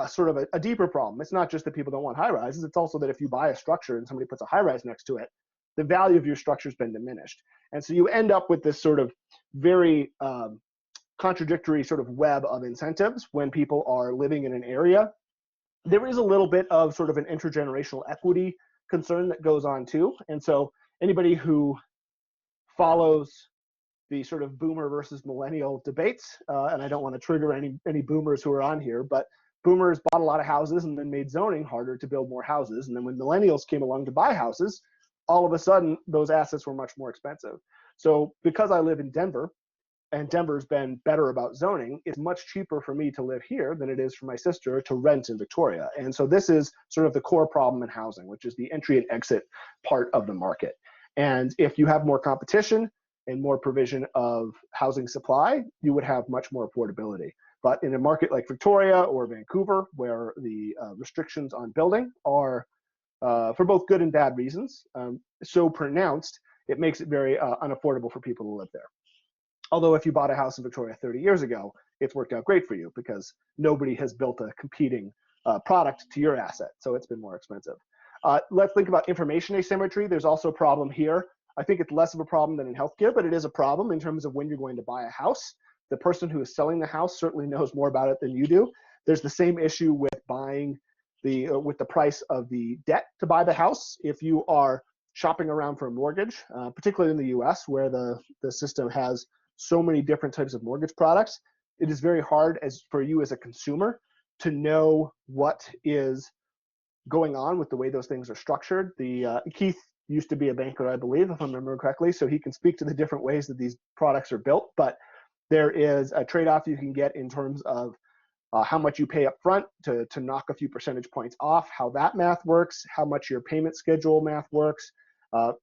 sort of a deeper problem. It's not just that people don't want high rises. It's also that if you buy a structure and somebody puts a high rise next to it, the value of your structure has been diminished. And so you end up with this sort of very contradictory sort of web of incentives when people are living in an area. There is a little bit of sort of an intergenerational equity concern that goes on too. And so anybody who follows the sort of boomer versus millennial debates, and I don't want to trigger any boomers who are on here, but boomers bought a lot of houses and then made zoning harder to build more houses. And then when millennials came along to buy houses, all of a sudden those assets were much more expensive. So because I live in Denver, and Denver's been better about zoning, it's much cheaper for me to live here than it is for my sister to rent in Victoria. And so this is sort of the core problem in housing, which is the entry and exit part of the market. And if you have more competition and more provision of housing supply, you would have much more affordability. But in a market like Victoria or Vancouver, where the restrictions on building are, for both good and bad reasons, so pronounced, it makes it very unaffordable for people to live there. Although if you bought a house in Victoria 30 years ago, it's worked out great for you because nobody has built a competing product to your asset, so it's been more expensive. Let's think about information asymmetry. There's also a problem here. I think it's less of a problem than in healthcare, but it is a problem in terms of when you're going to buy a house. The person who is selling the house certainly knows more about it than you do. There's the same issue with buying with the price of the debt to buy the house. If you are shopping around for a mortgage, particularly in the US, where the system has so many different types of mortgage products, it is very hard for you as a consumer to know what is going on with the way those things are structured. Keith used to be a banker, I believe, if I remember correctly, so he can speak to the different ways that these products are built, but there is a trade-off you can get in terms of how much you pay up front to knock a few percentage points off, how that math works, how much your payment schedule math works,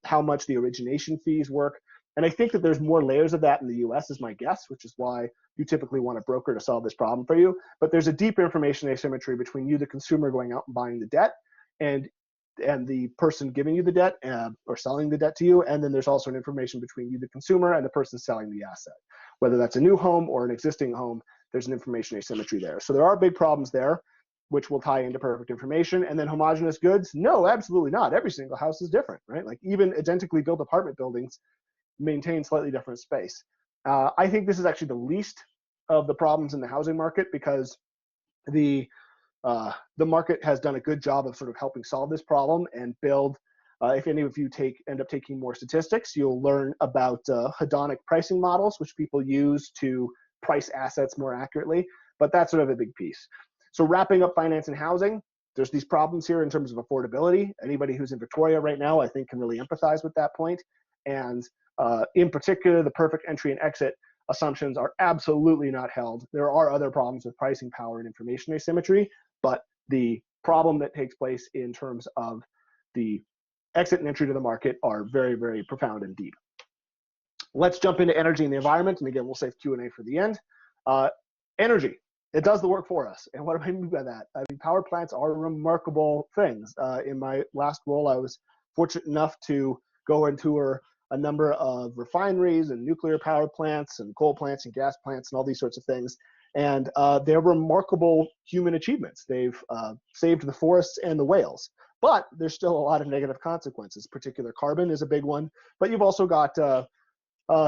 how much the origination fees work. And I think that there's more layers of that in the US is my guess, which is why you typically want a broker to solve this problem for you. But there's a deep information asymmetry between you, the consumer, going out and buying the debt, and the person giving you the debt or selling the debt to you. And then there's also an information between you, the consumer, and the person selling the asset. Whether that's a new home or an existing home, there's an information asymmetry there. So there are big problems there, which will tie into perfect information. And then homogeneous goods, no, absolutely not. Every single house is different, right? Like even identically built apartment buildings maintain slightly different space. I think this is actually the least of the problems in the housing market because the market has done a good job of sort of helping solve this problem and build. If any of you end up taking more statistics, you'll learn about hedonic pricing models, which people use to price assets more accurately. But that's sort of a big piece. So wrapping up finance and housing, there's these problems here in terms of affordability. Anybody who's in Victoria right now, I think, can really empathize with that point. And in particular, the perfect entry and exit assumptions are absolutely not held. There are other problems with pricing power and information asymmetry, but the problem that takes place in terms of the exit and entry to the market are very, very profound and deep. Let's jump into energy and the environment. And again, we'll save Q&A for the end. Energy, it does the work for us. And what do I mean by that? I mean, power plants are remarkable things. In my last role, I was fortunate enough to go and tour a number of refineries and nuclear power plants and coal plants and gas plants and all these sorts of things. And they're remarkable human achievements. They've saved the forests and the whales. But there's still a lot of negative consequences. Particular carbon is a big one. But you've also got,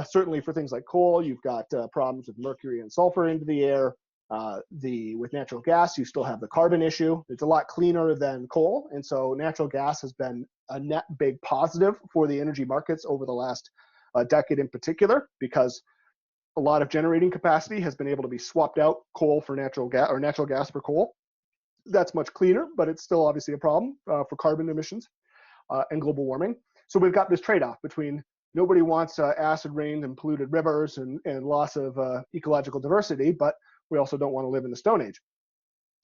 certainly for things like coal, you've got problems with mercury and sulfur into the air. With natural gas, you still have the carbon issue. It's a lot cleaner than coal. And so natural gas has been a net big positive for the energy markets over the last decade in particular, because a lot of generating capacity has been able to be swapped out coal for natural gas or natural gas for coal. That's much cleaner, but it's still obviously a problem for carbon emissions and global warming. So we've got this trade-off between nobody wants acid rain and polluted rivers and loss of ecological diversity, but we also don't want to live in the Stone Age.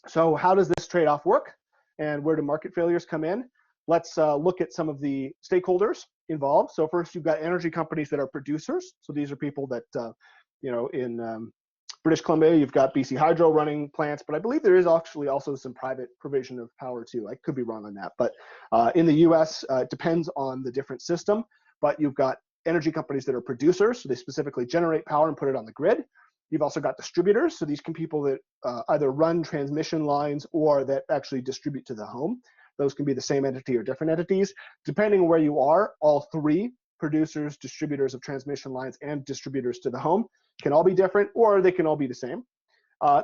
So how does this trade-off work, and where do market failures come in? Let's look at some of the stakeholders involved. So first, you've got energy companies that are producers. So these are people that, in British Columbia, you've got BC Hydro running plants, but I believe there is actually also some private provision of power too. I could be wrong on that, but in the US, it depends on the different system, but you've got energy companies that are producers. So they specifically generate power and put it on the grid. You've also got distributors. So these can be people that either run transmission lines or that actually distribute to the home. Those can be the same entity or different entities. Depending on where you are, all three, producers, distributors of transmission lines, and distributors to the home, can all be different, or they can all be the same.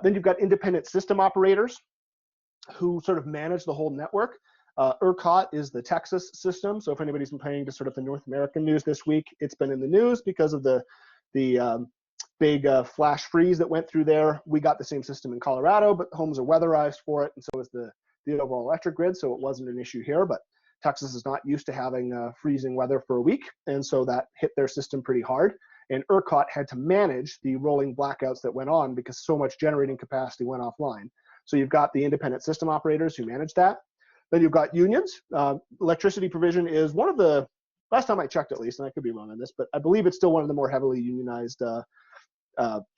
Then you've got independent system operators who sort of manage the whole network. ERCOT is the Texas system. So if anybody's been paying to sort of the North American news this week, it's been in the news because of the big flash freeze that went through there. We got the same system in Colorado, but homes are weatherized for it, and so is the overall electric grid, so it wasn't an issue here. But Texas is not used to having freezing weather for a week, and so that hit their system pretty hard. And ERCOT had to manage the rolling blackouts that went on because so much generating capacity went offline. So you've got the independent system operators who manage that. Then you've got unions. Electricity provision is one of the, last time I checked at least, and I could be wrong on this, but I believe it's still one of the more heavily unionized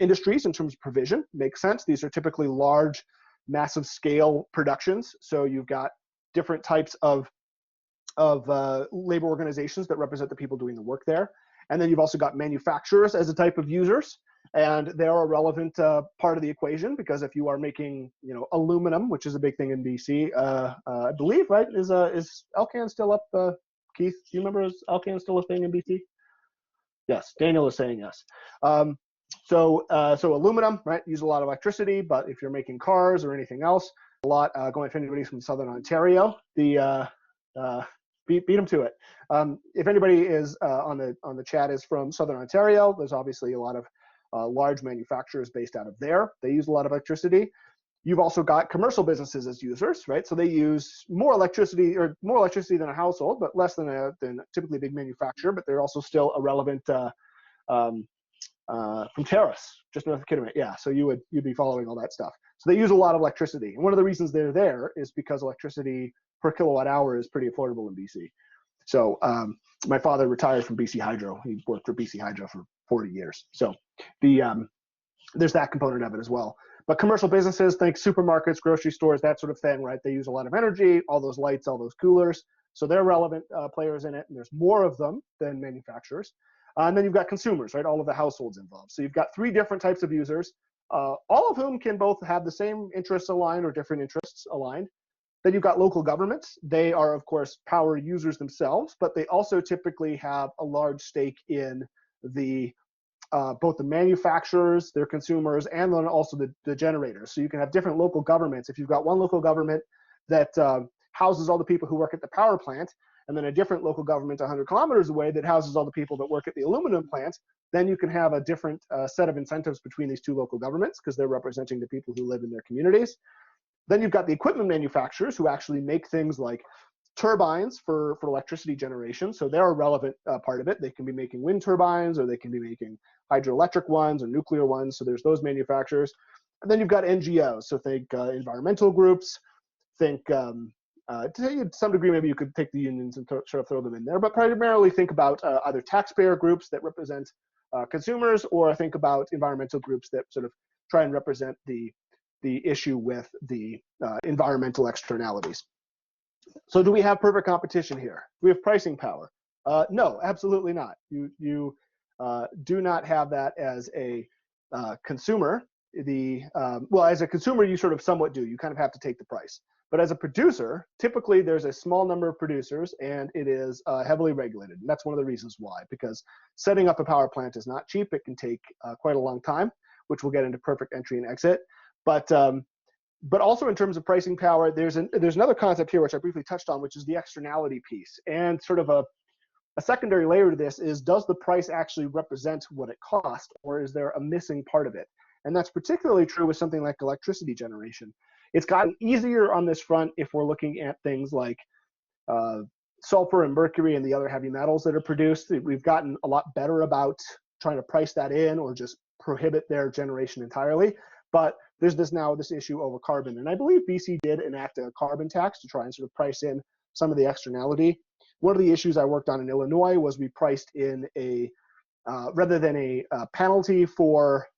industries in terms of provision. Makes sense. These are typically large, massive scale productions. So you've got different types of labor organizations that represent the people doing the work there. And then you've also got manufacturers as a type of users, and they're a relevant part of the equation, because if you are making, aluminum, which is a big thing in BC, I believe, right? Is Alcan still up? Keith, do you remember, is Alcan still a thing in BC? Yes, Daniel is saying yes. So aluminum, right? Use a lot of electricity, but if you're making cars or anything else, a lot. Going for anybody from Southern Ontario, beat them to it. If anybody is on the chat is from Southern Ontario, there's obviously a lot of large manufacturers based out of there. They use a lot of electricity. You've also got commercial businesses as users, right? So they use more electricity than a household, but less than typically a big manufacturer. But they're also still a relevant from Terrace, just north of Kittimer. Yeah, so you'd be following all that stuff. So they use a lot of electricity, and one of the reasons they're there is because electricity per kilowatt hour is pretty affordable in BC. So my father retired from BC Hydro. He worked for BC Hydro for 40 years. So there's that component of it as well. But commercial businesses, think supermarkets, grocery stores, that sort of thing, right? They use a lot of energy, all those lights, all those coolers. So they're relevant players in it, and there's more of them than manufacturers. And then you've got consumers, right? All of the households involved. So you've got three different types of users, all of whom can both have the same interests aligned or different interests aligned. Then you've got local governments. They are, of course, power users themselves, but they also typically have a large stake in both the manufacturers, their consumers, and then also the generators. So you can have different local governments. If you've got one local government that houses all the people who work at the power plant, and then a different local government 100 kilometers away that houses all the people that work at the aluminum plant, then you can have a different set of incentives between these two local governments because they're representing the people who live in their communities. Then you've got the equipment manufacturers who actually make things like turbines for electricity generation. So they're a relevant part of it. They can be making wind turbines, or they can be making hydroelectric ones or nuclear ones. So there's those manufacturers. And then you've got NGOs. So think environmental groups, think to some degree, maybe you could take the unions and sort of throw them in there, but primarily think about either taxpayer groups that represent consumers, or think about environmental groups that sort of try and represent the issue with the environmental externalities. So do we have perfect competition here? Do we have pricing power? No, absolutely not. You do not have that as a consumer. Well, as a consumer, you sort of somewhat do. You kind of have to take the price. But as a producer, typically there's a small number of producers, and it is heavily regulated. And that's one of the reasons why, because setting up a power plant is not cheap. It can take quite a long time, which we'll get into perfect entry and exit. But also in terms of pricing power, there's another concept here which I briefly touched on, which is the externality piece. And sort of a secondary layer to this is, does the price actually represent what it costs, or is there a missing part of it? And that's particularly true with something like electricity generation. It's gotten easier on this front if we're looking at things like sulfur and mercury and the other heavy metals that are produced. We've gotten a lot better about trying to price that in or just prohibit their generation entirely. But there's this issue over carbon. And I believe BC did enact a carbon tax to try and sort of price in some of the externality. One of the issues I worked on in Illinois was we priced in rather than a penalty for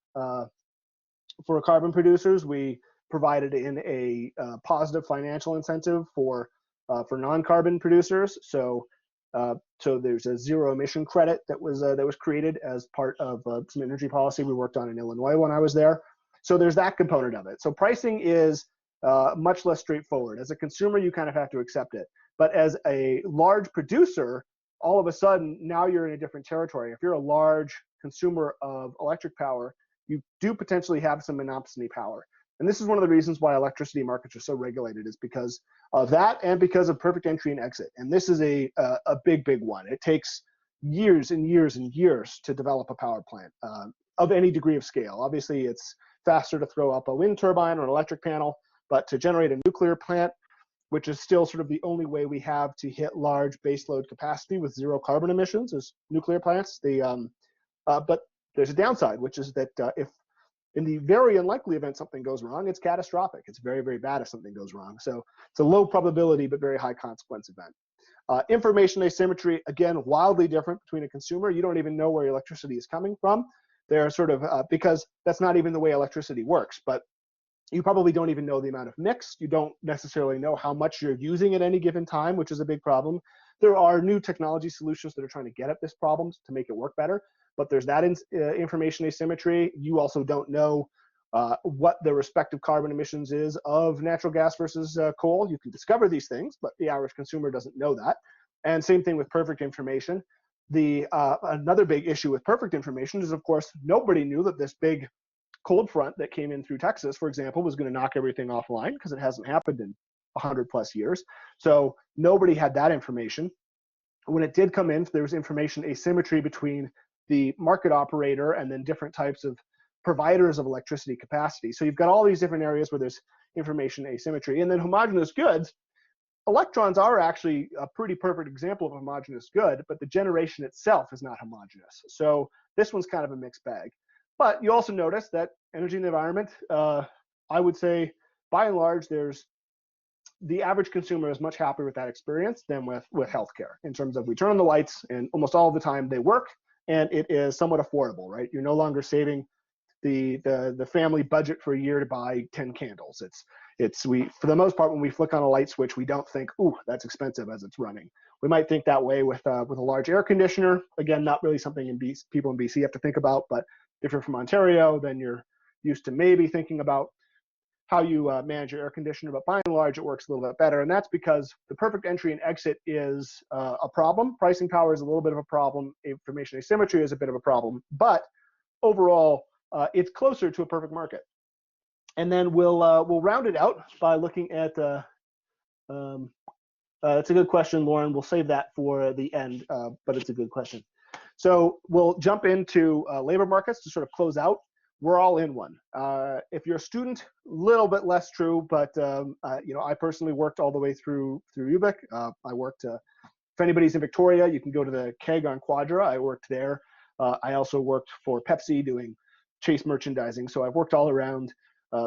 carbon producers, we provided in a positive financial incentive for non-carbon producers. So So there's a zero emission credit that was created as part of some energy policy we worked on in Illinois when I was there. So there's that component of it. So pricing is much less straightforward. As a consumer, you kind of have to accept it. But as a large producer, all of a sudden, now you're in a different territory. If you're a large consumer of electric power, you do potentially have some monopsony power. And this is one of the reasons why electricity markets are so regulated, is because of that and because of perfect entry and exit. And this is a big, big one. It takes years and years and years to develop a power plant of any degree of scale. Obviously, it's faster to throw up a wind turbine or an electric panel, but to generate a nuclear plant, which is still sort of the only way we have to hit large baseload capacity with zero carbon emissions, is nuclear plants. But there's a downside, which is that if in the very unlikely event something goes wrong, it's catastrophic. It's very, very bad if something goes wrong. So it's a low probability but very high consequence event. Information asymmetry, again, wildly different between a consumer. You don't even know where your electricity is coming from. They're sort of, because that's not even the way electricity works, but you probably don't even know the amount of mix. You don't necessarily know how much you're using at any given time, which is a big problem. There are new technology solutions that are trying to get at this problem to make it work better, but there's that information asymmetry. You also don't know what the respective carbon emissions is of natural gas versus coal. You can discover these things, but the average consumer doesn't know that. And same thing with perfect information. Another big issue with perfect information is, of course, nobody knew that this big cold front that came in through Texas, for example, was going to knock everything offline, because it hasn't happened in 100 plus years. So nobody had that information. When it did come in, there was information asymmetry between the market operator and then different types of providers of electricity capacity. So you've got all these different areas where there's information asymmetry. And then homogeneous goods, electrons are actually a pretty perfect example of a homogeneous good, but the generation itself is not homogeneous. So this one's kind of a mixed bag. But you also notice that energy and the environment, I would say, by and large, the average consumer is much happier with that experience than with healthcare, in terms of we turn on the lights and almost all of the time they work, and it is somewhat affordable, right? You're no longer saving the family budget for a year to buy 10 candles. We, for the most part, when we flick on a light switch, we don't think, ooh, that's expensive as it's running. We might think that way with a large air conditioner. Again, not really something people in BC have to think about, but if you're from Ontario, then you're used to maybe thinking about how you manage your air conditioner, but by and large, it works a little bit better. And that's because the perfect entry and exit is a problem. Pricing power is a little bit of a problem. Information asymmetry is a bit of a problem. But overall, it's closer to a perfect market. And then we'll round it out by looking at, it's a good question, Lauren. We'll save that for the end, but it's a good question. So we'll jump into labor markets to sort of close out. We're all in one. If you're a student, a little bit less true, but I personally worked all the way through UBIC. I worked, if anybody's in Victoria, you can go to the keg on Quadra. I worked there. I also worked for Pepsi doing Chase merchandising. So I've worked all around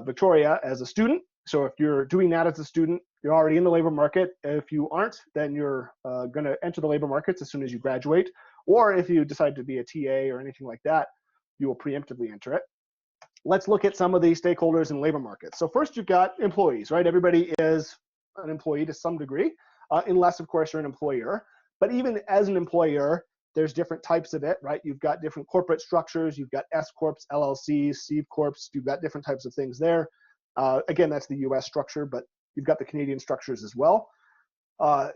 Victoria as a student. So if you're doing that as a student, you're already in the labor market. If you aren't, then you're going to enter the labor markets as soon as you graduate. Or if you decide to be a TA or anything like that, you will preemptively enter it. Let's look at some of the stakeholders in labor markets. So first, you've got employees, right? Everybody is an employee to some degree, unless, of course, you're an employer. But even as an employer, there's different types of it, right? You've got different corporate structures. You've got S corps, LLCs, C corps. You've got different types of things there. Again, that's the US structure, but you've got the Canadian structures as well.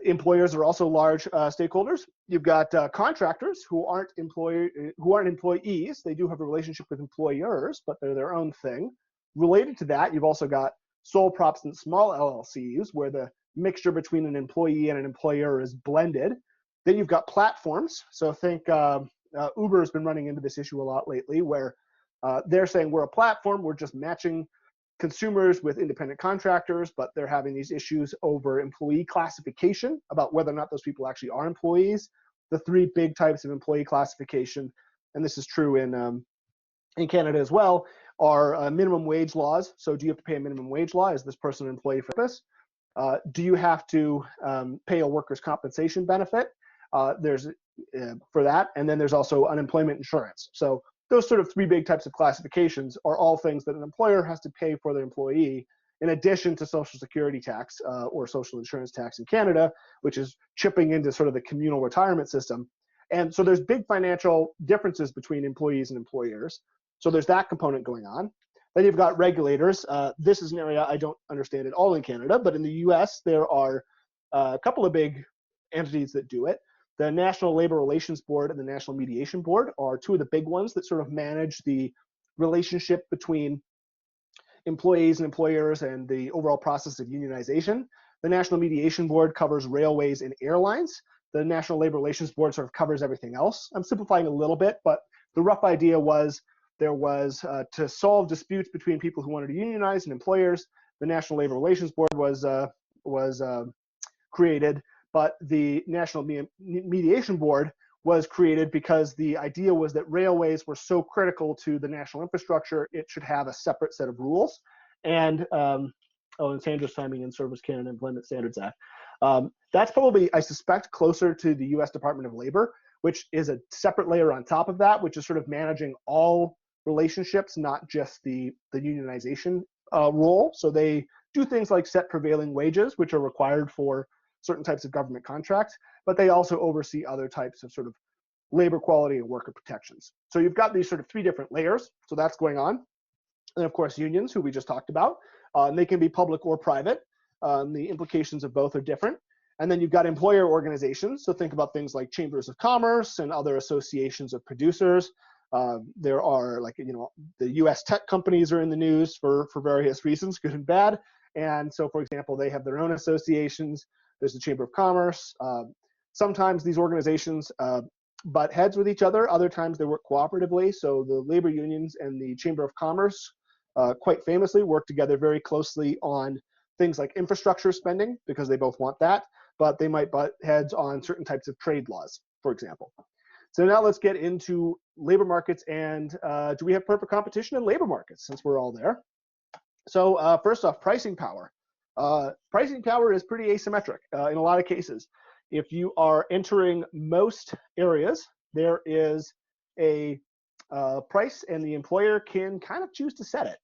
Employers are also large stakeholders. You've got contractors who aren't employees. They do have a relationship with employers, but they're their own thing. Related to that, you've also got sole props and small LLCs, where the mixture between an employee and an employer is blended. Then you've got platforms. So think Uber has been running into this issue a lot lately, where they're saying we're a platform, we're just matching consumers with independent contractors, but they're having these issues over employee classification, about whether or not those people actually are employees. The three big types of employee classification, and this is true in Canada as well, are minimum wage laws. So do you have to pay a minimum wage law? Is this person an employee for this? Do you have to pay a workers' compensation benefit? There's for that, and then there's also unemployment insurance. So those sort of three big types of classifications are all things that an employer has to pay for their employee, in addition to Social Security tax or social insurance tax in Canada, which is chipping into sort of the communal retirement system. And so there's big financial differences between employees and employers. So there's that component going on. Then you've got regulators. This is an area I don't understand at all in Canada, but in the US, there are a couple of big entities that do it. The National Labor Relations Board and the National Mediation Board are two of the big ones that sort of manage the relationship between employees and employers and the overall process of unionization. The National Mediation Board covers railways and airlines. The National Labor Relations Board sort of covers everything else. I'm simplifying a little bit, but the rough idea was there was to solve disputes between people who wanted to unionize and employers. The National Labor Relations Board was created, but the National Mediation Board was created because the idea was that railways were so critical to the national infrastructure, it should have a separate set of rules. And and Sandra's timing in Service Canada Employment Standards Act. That's probably, I suspect, closer to the US Department of Labor, which is a separate layer on top of that, which is sort of managing all relationships, not just the unionization role. So they do things like set prevailing wages, which are required for certain types of government contracts, but they also oversee other types of sort of labor quality and worker protections. So you've got these sort of three different layers. So that's going on. And of course, unions, who we just talked about, and they can be public or private. The implications of both are different. And then you've got employer organizations. So think about things like chambers of commerce and other associations of producers. There are, like, the US tech companies are in the news for various reasons, good and bad. And so, for example, they have their own associations. There's the Chamber of Commerce. Sometimes these organizations butt heads with each other. Other times they work cooperatively. So the labor unions and the Chamber of Commerce quite famously work together very closely on things like infrastructure spending, because they both want that, but they might butt heads on certain types of trade laws, for example. So now let's get into labor markets, and do we have perfect competition in labor markets, since we're all there? So first off, pricing power. Pricing power is pretty asymmetric in a lot of cases. If you are entering most areas, there is a price, and the employer can kind of choose to set it.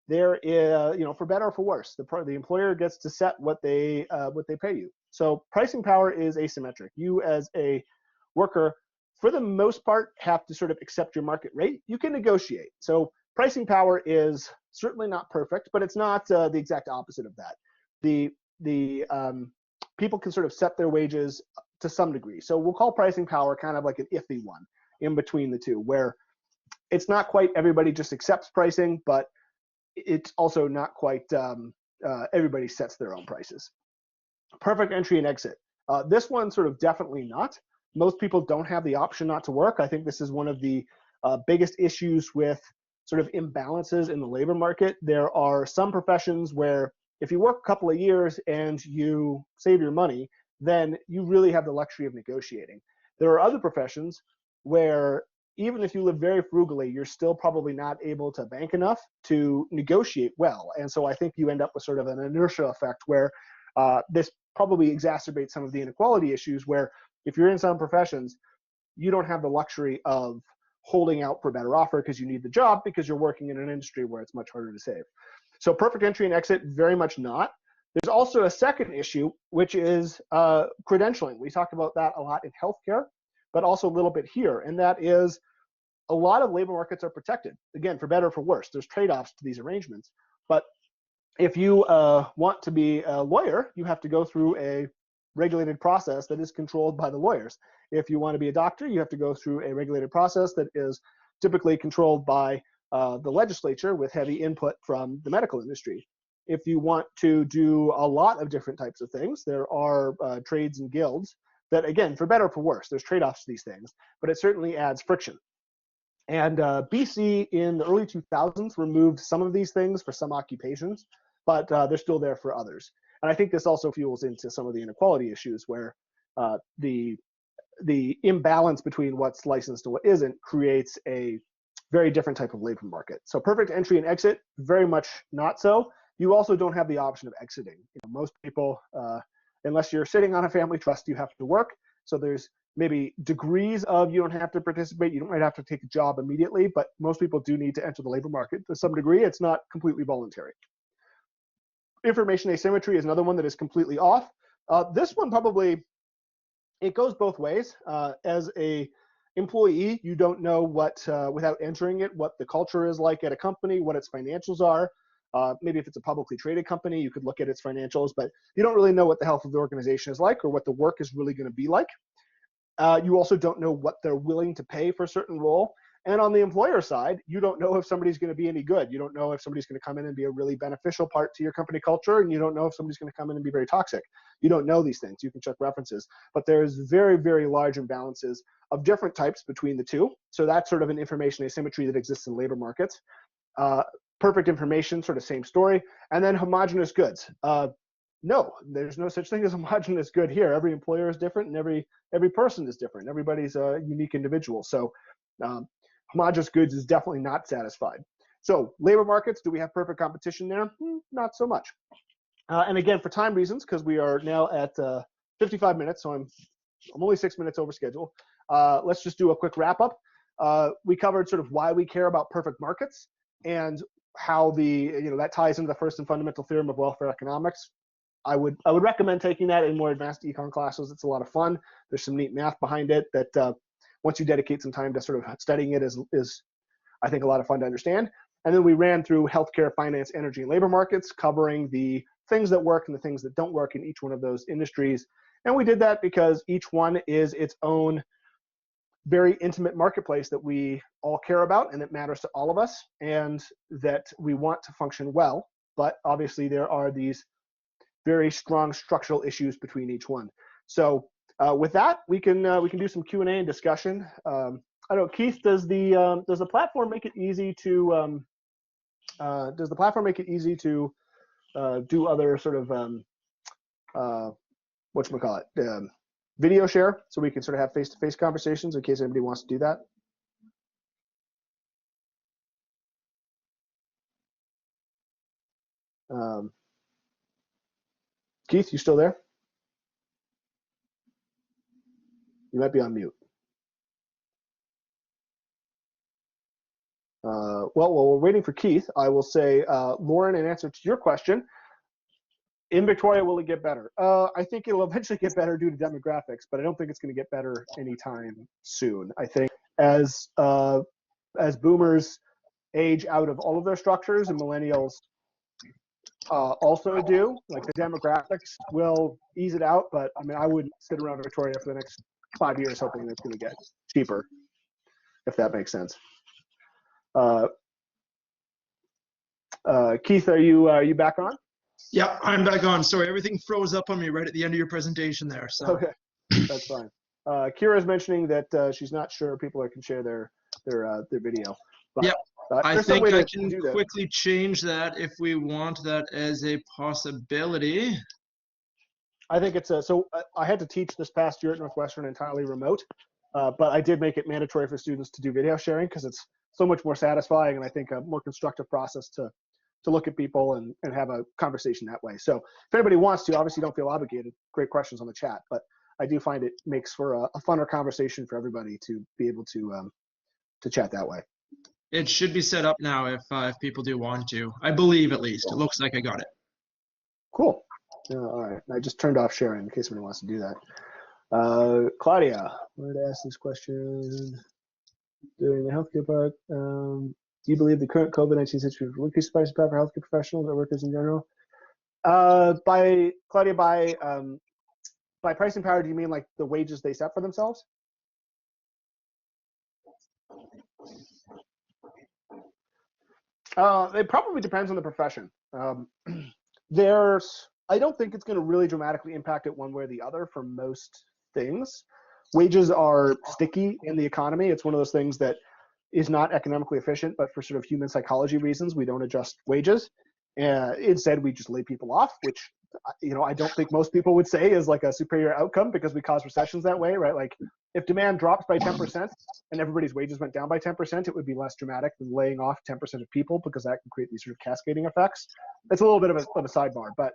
There is, for better or for worse, the employer gets to set what they pay you. So pricing power is asymmetric. You as a worker, for the most part, have to sort of accept your market rate. You can negotiate. So pricing power is certainly not perfect, but it's not the exact opposite of that. The people can sort of set their wages to some degree. So we'll call pricing power kind of like an iffy one in between the two, where it's not quite everybody just accepts pricing, but it's also not quite everybody sets their own prices. Perfect entry and exit. This one sort of definitely not. Most people don't have the option not to work. I think this is one of the biggest issues with sort of imbalances in the labor market. There are some professions where if you work a couple of years and you save your money, then you really have the luxury of negotiating. There are other professions where even if you live very frugally, you're still probably not able to bank enough to negotiate well. And so I think you end up with sort of an inertia effect where this probably exacerbates some of the inequality issues, where if you're in some professions, you don't have the luxury of holding out for a better offer because you need the job, because you're working in an industry where it's much harder to save. So perfect entry and exit, very much not. There's also a second issue, which is credentialing. We talk about that a lot in healthcare, but also a little bit here, and that is a lot of labor markets are protected. Again, for better or for worse, there's trade-offs to these arrangements. But if you want to be a lawyer, you have to go through a regulated process that is controlled by the lawyers. If you want to be a doctor, you have to go through a regulated process that is typically controlled by the legislature with heavy input from the medical industry. If you want to do a lot of different types of things, there are trades and guilds that, again, for better or for worse, there's trade-offs to these things, but it certainly adds friction. And BC in the early 2000s removed some of these things for some occupations, but they're still there for others. And I think this also fuels into some of the inequality issues where the imbalance between what's licensed and what isn't creates a very different type of labor market. So perfect entry and exit, very much not so. You also don't have the option of exiting. Most people, unless you're sitting on a family trust, you have to work. So there's maybe degrees of you don't have to participate. You don't have to take a job immediately, but most people do need to enter the labor market to some degree. It's not completely voluntary. Information asymmetry is another one that is completely off. This one probably, it goes both ways. As a employee, you don't know what, without entering it, what the culture is like at a company, what its financials are. Maybe if it's a publicly traded company, you could look at its financials, but you don't really know what the health of the organization is like or what the work is really going to be like. You also don't know what they're willing to pay for a certain role. And on the employer side, you don't know if somebody's going to be any good. You don't know if somebody's going to come in and be a really beneficial part to your company culture, and you don't know if somebody's going to come in and be very toxic. You don't know these things. You can check references, but there's very, very large imbalances of different types between the two. So that's sort of an information asymmetry that exists in labor markets. Perfect information, sort of same story. And then homogeneous goods. No, there's no such thing as homogeneous good here. Every employer is different, and every person is different. Everybody's a unique individual. So homogeneous goods is definitely not satisfied. So labor markets, do we have perfect competition there? Not so much. And again, for time reasons, because we are now at 55 minutes, so I'm only 6 minutes over schedule. Let's just do a quick wrap up. We covered sort of why we care about perfect markets and how that ties into the first and fundamental theorem of welfare economics. I would recommend taking that in more advanced econ classes. It's a lot of fun. There's some neat math behind it that once you dedicate some time to sort of studying it is I think a lot of fun to understand. And then we ran through healthcare, finance, energy, and labor markets, covering the things that work and the things that don't work in each one of those industries. And we did that because each one is its own very intimate marketplace that we all care about and that matters to all of us and that we want to function well. But obviously there are these very strong structural issues between each one. So with that, we can do some Q&A and discussion. I don't know, Keith, does the platform make it easy to do other sort of whatchamacallit, video share, so we can sort of have face-to-face conversations in case anybody wants to do that? Keith, you still there? You might be on mute. Well, while we're waiting for Keith, I will say, Lauren, in answer to your question, in Victoria, will it get better? I think it'll eventually get better due to demographics, but I don't think it's going to get better anytime soon. I think as boomers age out of all of their structures and millennials also do, like the demographics will ease it out, but I mean, I wouldn't sit around Victoria for the next 5 years hoping it's going to get cheaper, if that makes sense. Keith, are you back on? Yeah, I'm back on. Sorry, everything froze up on me right at the end of your presentation there. So. Okay, that's fine. Kira's mentioning that she's not sure people can share their video. But, yeah, I think I can do quickly change that if we want that as a possibility. I think it's so I had to teach this past year at Northwestern entirely remote, but I did make it mandatory for students to do video sharing because it's so much more satisfying and I think a more constructive process to look at people and have a conversation that way. So if anybody wants to, obviously don't feel obligated. Great questions on the chat, but I do find it makes for a funner conversation for everybody to be able to chat that way. It should be set up now if people do want to. I believe, at least. It looks like I got it. Cool. All right. I just turned off sharing in case anyone wants to do that. Claudia, I wanted to ask this question. During the healthcare part, do you believe the current COVID-19 situation will increase pricing power for healthcare professionals or workers in general? By pricing power, do you mean like the wages they set for themselves? It probably depends on the profession. I don't think it's going to really dramatically impact it one way or the other for most things. Wages are sticky in the economy. It's one of those things that is not economically efficient, but for sort of human psychology reasons, we don't adjust wages. Instead, we just lay people off, which I don't think most people would say is like a superior outcome because we cause recessions that way, right? Like if demand dropped by 10% and everybody's wages went down by 10%, it would be less dramatic than laying off 10% of people because that can create these sort of cascading effects. It's a little bit of a sidebar, but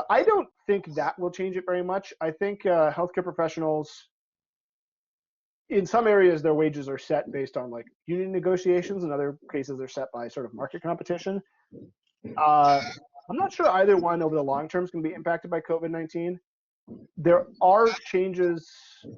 I don't think that will change it very much. I think healthcare professionals, in some areas, their wages are set based on like union negotiations. In other cases, they're set by sort of market competition. I'm not sure either one over the long term is going to be impacted by COVID-19. There are changes.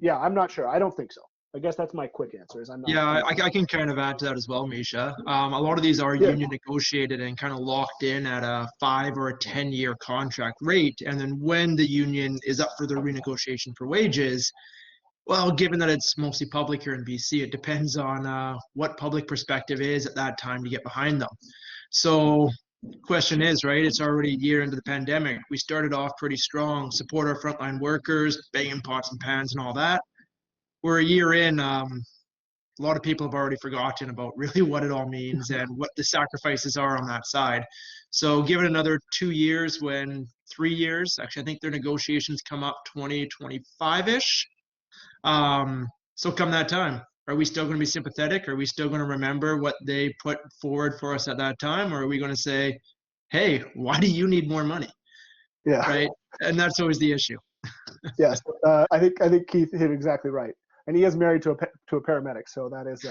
Yeah, I'm not sure. I don't think so. I guess that's my quick answer. Is I'm not. Yeah, I'm not. I can kind of add to that as well, Misha. A lot of these are Yeah. union negotiated and kind of locked in at a 5 or a 10-year contract rate. And then when the union is up for their renegotiation for wages, well, given that it's mostly public here in BC, it depends on what public perspective is at that time to get behind them. So, question is, right? It's already a year into the pandemic. We started off pretty strong, support our frontline workers, banging pots and pans and all that. We're a year in. A lot of people have already forgotten about really what it all means and what the sacrifices are on that side. So, give it another 2 years, 3 years. Actually, I think their negotiations come up 2025 ish. So come that time, are we still going to be sympathetic? Are we still going to remember what they put forward for us at that time? Or are we going to say, hey, why do you need more money? Yeah. Right. And that's always the issue. Yes. I think Keith hit exactly right, and he is married to a paramedic, so that is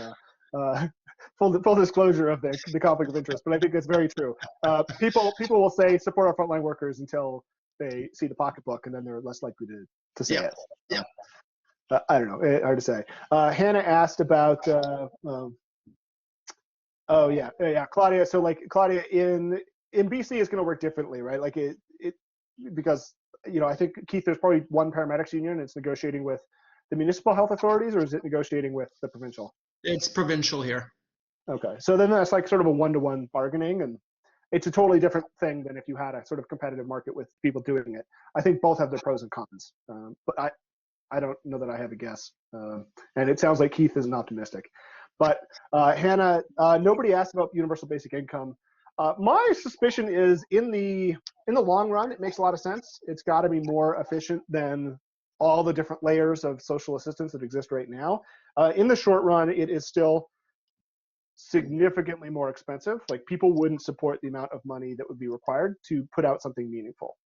full disclosure of the conflict of interest. But I think it's very true. People will say support our frontline workers until they see the pocketbook, and then they're less likely to say it. Yeah. I don't know. Hard to say. Hannah asked about. Oh yeah, Claudia. So like Claudia in BC is going to work differently, right? Like it because I think Keith, there's probably one paramedics union. And it's negotiating with the municipal health authorities, or is it negotiating with the provincial? It's provincial here. Okay, so then that's like sort of a one-to-one bargaining, and it's a totally different thing than if you had a sort of competitive market with people doing it. I think both have their pros and cons, but I don't know that I have a guess. And it sounds like Keith isn't optimistic. But Hannah, nobody asked about universal basic income. My suspicion is in the long run, it makes a lot of sense. It's got to be more efficient than all the different layers of social assistance that exist right now. In the short run, it is still significantly more expensive. Like people wouldn't support the amount of money that would be required to put out something meaningful.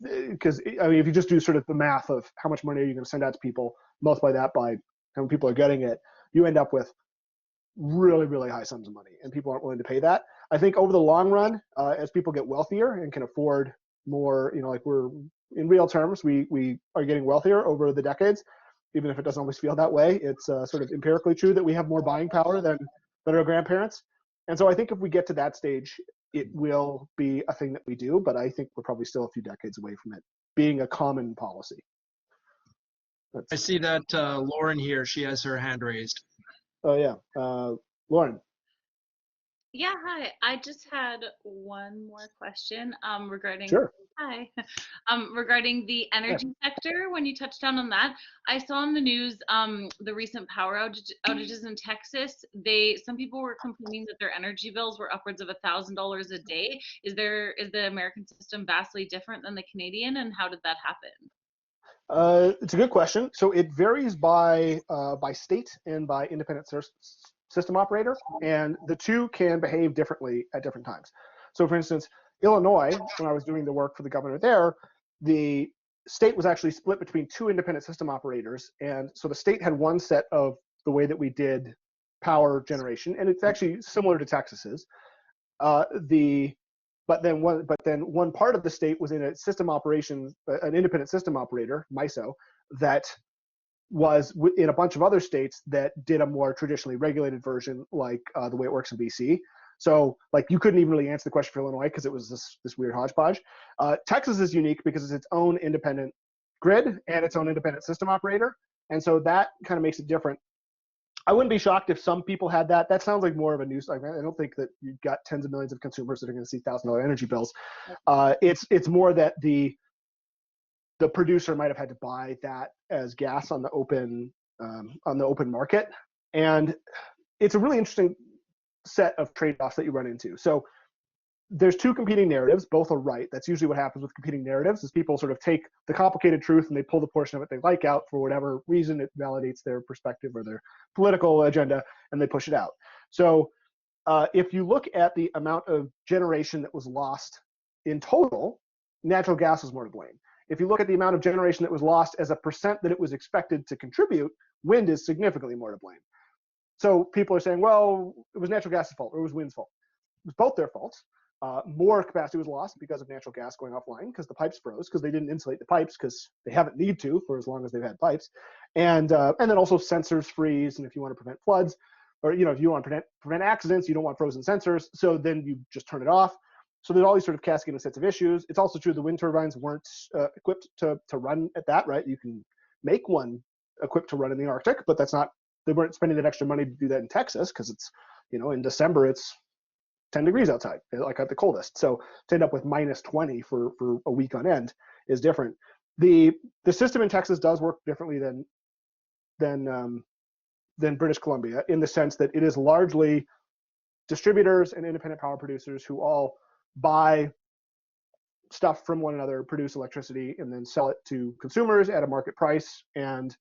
Because I mean, if you just do sort of the math of how much money are you going to send out to people, multiply that by how many people are getting it, you end up with really, really high sums of money, and people aren't willing to pay that. I think over the long run, as people get wealthier and can afford more, like we're in real terms, we are getting wealthier over the decades, even if it doesn't always feel that way. It's sort of empirically true that we have more buying power than our grandparents. And so I think if we get to that stage, it will be a thing that we do, but I think we're probably still a few decades away from it being a common policy. I see that Lauren here, she has her hand raised. Oh yeah, Lauren. Yeah, hi. I just had one more question regarding Sure. Hi. Regarding the energy sector. When you touched on that, I saw on the news the recent power outages in Texas. Some people were complaining that their energy bills were upwards of $1,000 a day. Is the American system vastly different than the Canadian, and how did that happen? It's a good question. So it varies by state and by independent system operator, and the two can behave differently at different times. So for instance, Illinois, when I was doing the work for the governor there, the state was actually split between two independent system operators, and so the state had one set of the way that we did power generation, and it's actually similar to Texas's. But then one part of the state was in a system operation, an independent system operator, MISO, that was in a bunch of other states that did a more traditionally regulated version, like the way it works in BC. So like you couldn't even really answer the question for Illinois because it was this weird hodgepodge. Texas is unique because it's its own independent grid and its own independent system operator. And so that kind of makes it different. I wouldn't be shocked if some people had that. That sounds like more of a news. I don't think that you've got tens of millions of consumers that are going to see $1,000 energy bills. It's more that the producer might have had to buy that as gas on the open market, and it's a really interesting set of trade-offs that you run into. So there's two competing narratives. Both are right. That's usually what happens with competing narratives, is people sort of take the complicated truth and they pull the portion of it they like out for whatever reason it validates their perspective or their political agenda, and they push it out. So if you look at the amount of generation that was lost in total, natural gas was more to blame. If you look at the amount of generation that was lost as a percent that it was expected to contribute, wind is significantly more to blame. So people are saying, well, it was natural gas's fault or it was wind's fault. It was both their faults. more capacity was lost because of natural gas going offline because the pipes froze because they didn't insulate the pipes because they haven't need to for as long as they've had pipes, and then also sensors freeze, and if you want to prevent floods, or if you want to prevent accidents, you don't want frozen sensors, so then you just turn it off. So there's all these sort of cascading sets of issues. It's also true the wind turbines weren't equipped to run at that, right? You can make one equipped to run in the Arctic, but they weren't spending that extra money to do that in Texas because it's, in December it's 10 degrees outside, like at the coldest. So to end up with minus 20 for a week on end is different. The system in Texas does work differently than British Columbia in the sense that it is largely distributors and independent power producers who all buy stuff from one another, produce electricity, and then sell it to consumers at a market price, and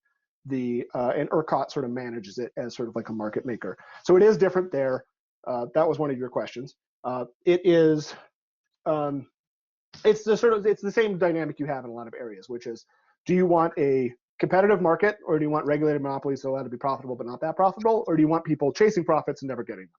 ERCOT sort of manages it as sort of like a market maker. So it is different there. That was one of your questions. It is, it's the same dynamic you have in a lot of areas, which is, do you want a competitive market, or do you want regulated monopolies that allow to be profitable but not that profitable, or do you want people chasing profits and never getting them?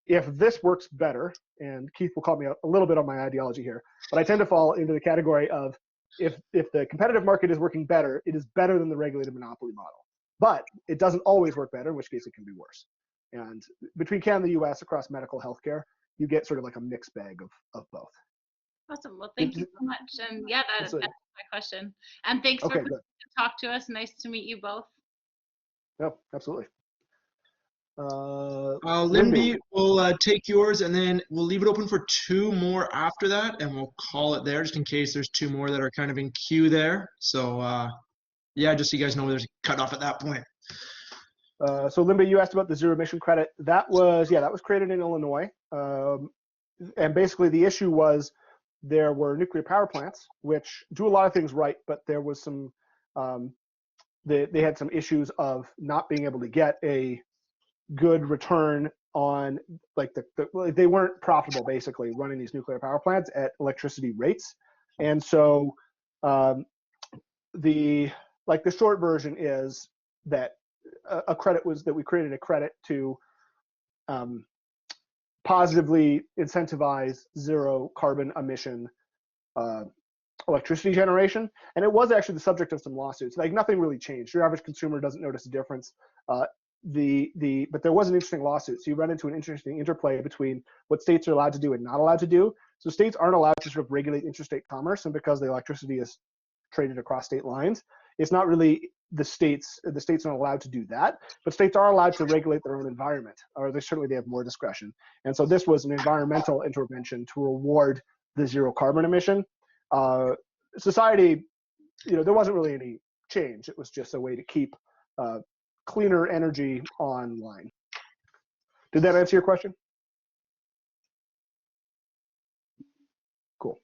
If this works better, and Keith will call me a little bit on my ideology here, but I tend to fall into the category of if the competitive market is working better, it is better than the regulated monopoly model. But it doesn't always work better, in which case it can be worse. And between Canada and the US across medical healthcare, you get sort of like a mixed bag of both. Awesome. Well, thank you so much. And yeah, that's my question. And thanks for coming to talk to us. Nice to meet you both. Yep, absolutely. Limby, we'll take yours, and then we'll leave it open for two more after that, and we'll call it there just in case there's two more that are kind of in queue there. So yeah, just so you guys know there's a cutoff at that point. So Limby, you asked about the zero emission credit. That was created in Illinois. And basically the issue was there were nuclear power plants which do a lot of things right, but there was some, they had some issues of not being able to get a good return on, like they weren't profitable basically running these nuclear power plants at electricity rates. And so the short version is that a credit was that we created a credit to positively incentivize zero carbon emission electricity generation. And it was actually the subject of some lawsuits. Like nothing really changed. Your average consumer doesn't notice a difference. But there was an interesting lawsuit. So you run into an interesting interplay between what states are allowed to do and not allowed to do. So states aren't allowed to sort of regulate interstate commerce, and because the electricity is traded across state lines, it's not really the states aren't allowed to do that, but states are allowed to regulate their own environment, or they have more discretion. And so this was an environmental intervention to reward the zero carbon emission. Society, there wasn't really any change. It was just a way to keep cleaner energy online. Did that answer your question? Cool.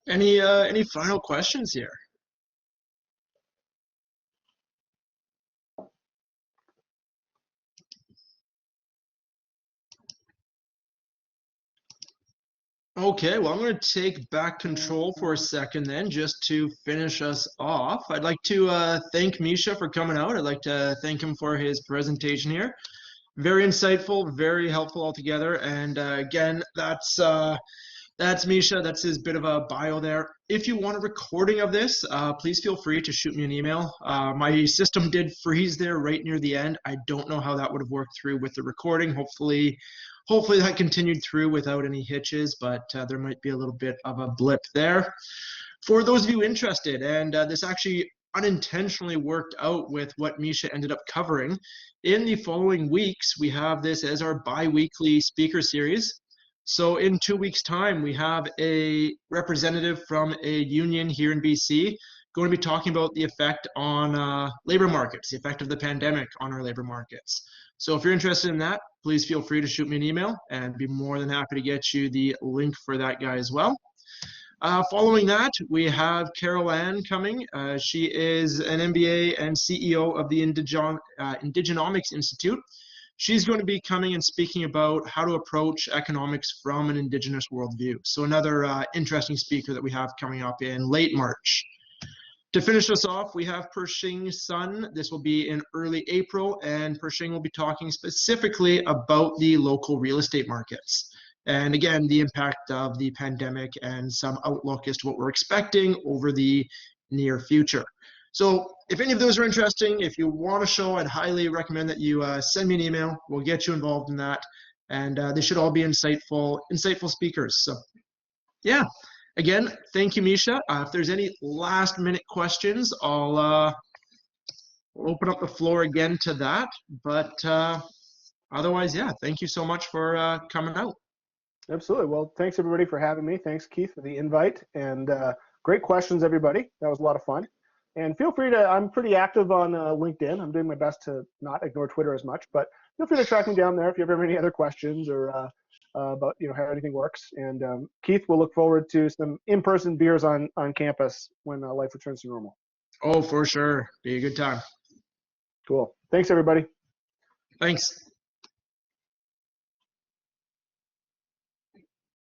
Any final questions here? Okay, well, I'm going to take back control for a second then, just to finish us off. I'd like to thank Misha for coming out. I'd like to thank him for his presentation here. Very insightful, very helpful altogether. And again, that's Misha. That's his bit of a bio there. If you want a recording of this, please feel free to shoot me an email. My system did freeze there right near the end. I don't know how that would have worked through with the recording. Hopefully that continued through without any hitches, but there might be a little bit of a blip there. For those of you interested, and this actually unintentionally worked out with what Misha ended up covering, in the following weeks, we have this as our bi-weekly speaker series. So in 2 weeks' time, we have a representative from a union here in BC going to be talking about the effect on labor markets, the effect of the pandemic on our labor markets. So if you're interested in that, please feel free to shoot me an email, and I'd be more than happy to get you the link for that guy as well. Following that, we have Carol Ann coming. She is an MBA and CEO of the Indigenomics Institute. She's going to be coming and speaking about how to approach economics from an Indigenous worldview. So another interesting speaker that we have coming up in late March. To finish us off, we have Pershing Sun. This will be in early April, and Pershing will be talking specifically about the local real estate markets. And again, the impact of the pandemic and some outlook as to what we're expecting over the near future. So if any of those are interesting, if you want a show, I'd highly recommend that you send me an email. We'll get you involved in that. And they should all be insightful speakers. So yeah, again, thank you, Misha. If there's any last minute questions, I'll open up the floor again to that. But otherwise, yeah, thank you so much for coming out. Absolutely. Well, thanks everybody for having me. Thanks, Keith, for the invite. And great questions, everybody. That was a lot of fun. And feel free to, I'm pretty active on LinkedIn. I'm doing my best to not ignore Twitter as much, but feel free to track me down there if you ever have any other questions or about how anything works. And Keith, we'll look forward to some in-person beers on campus when life returns to normal. Oh, for sure. Be a good time. Cool. Thanks, everybody. Thanks.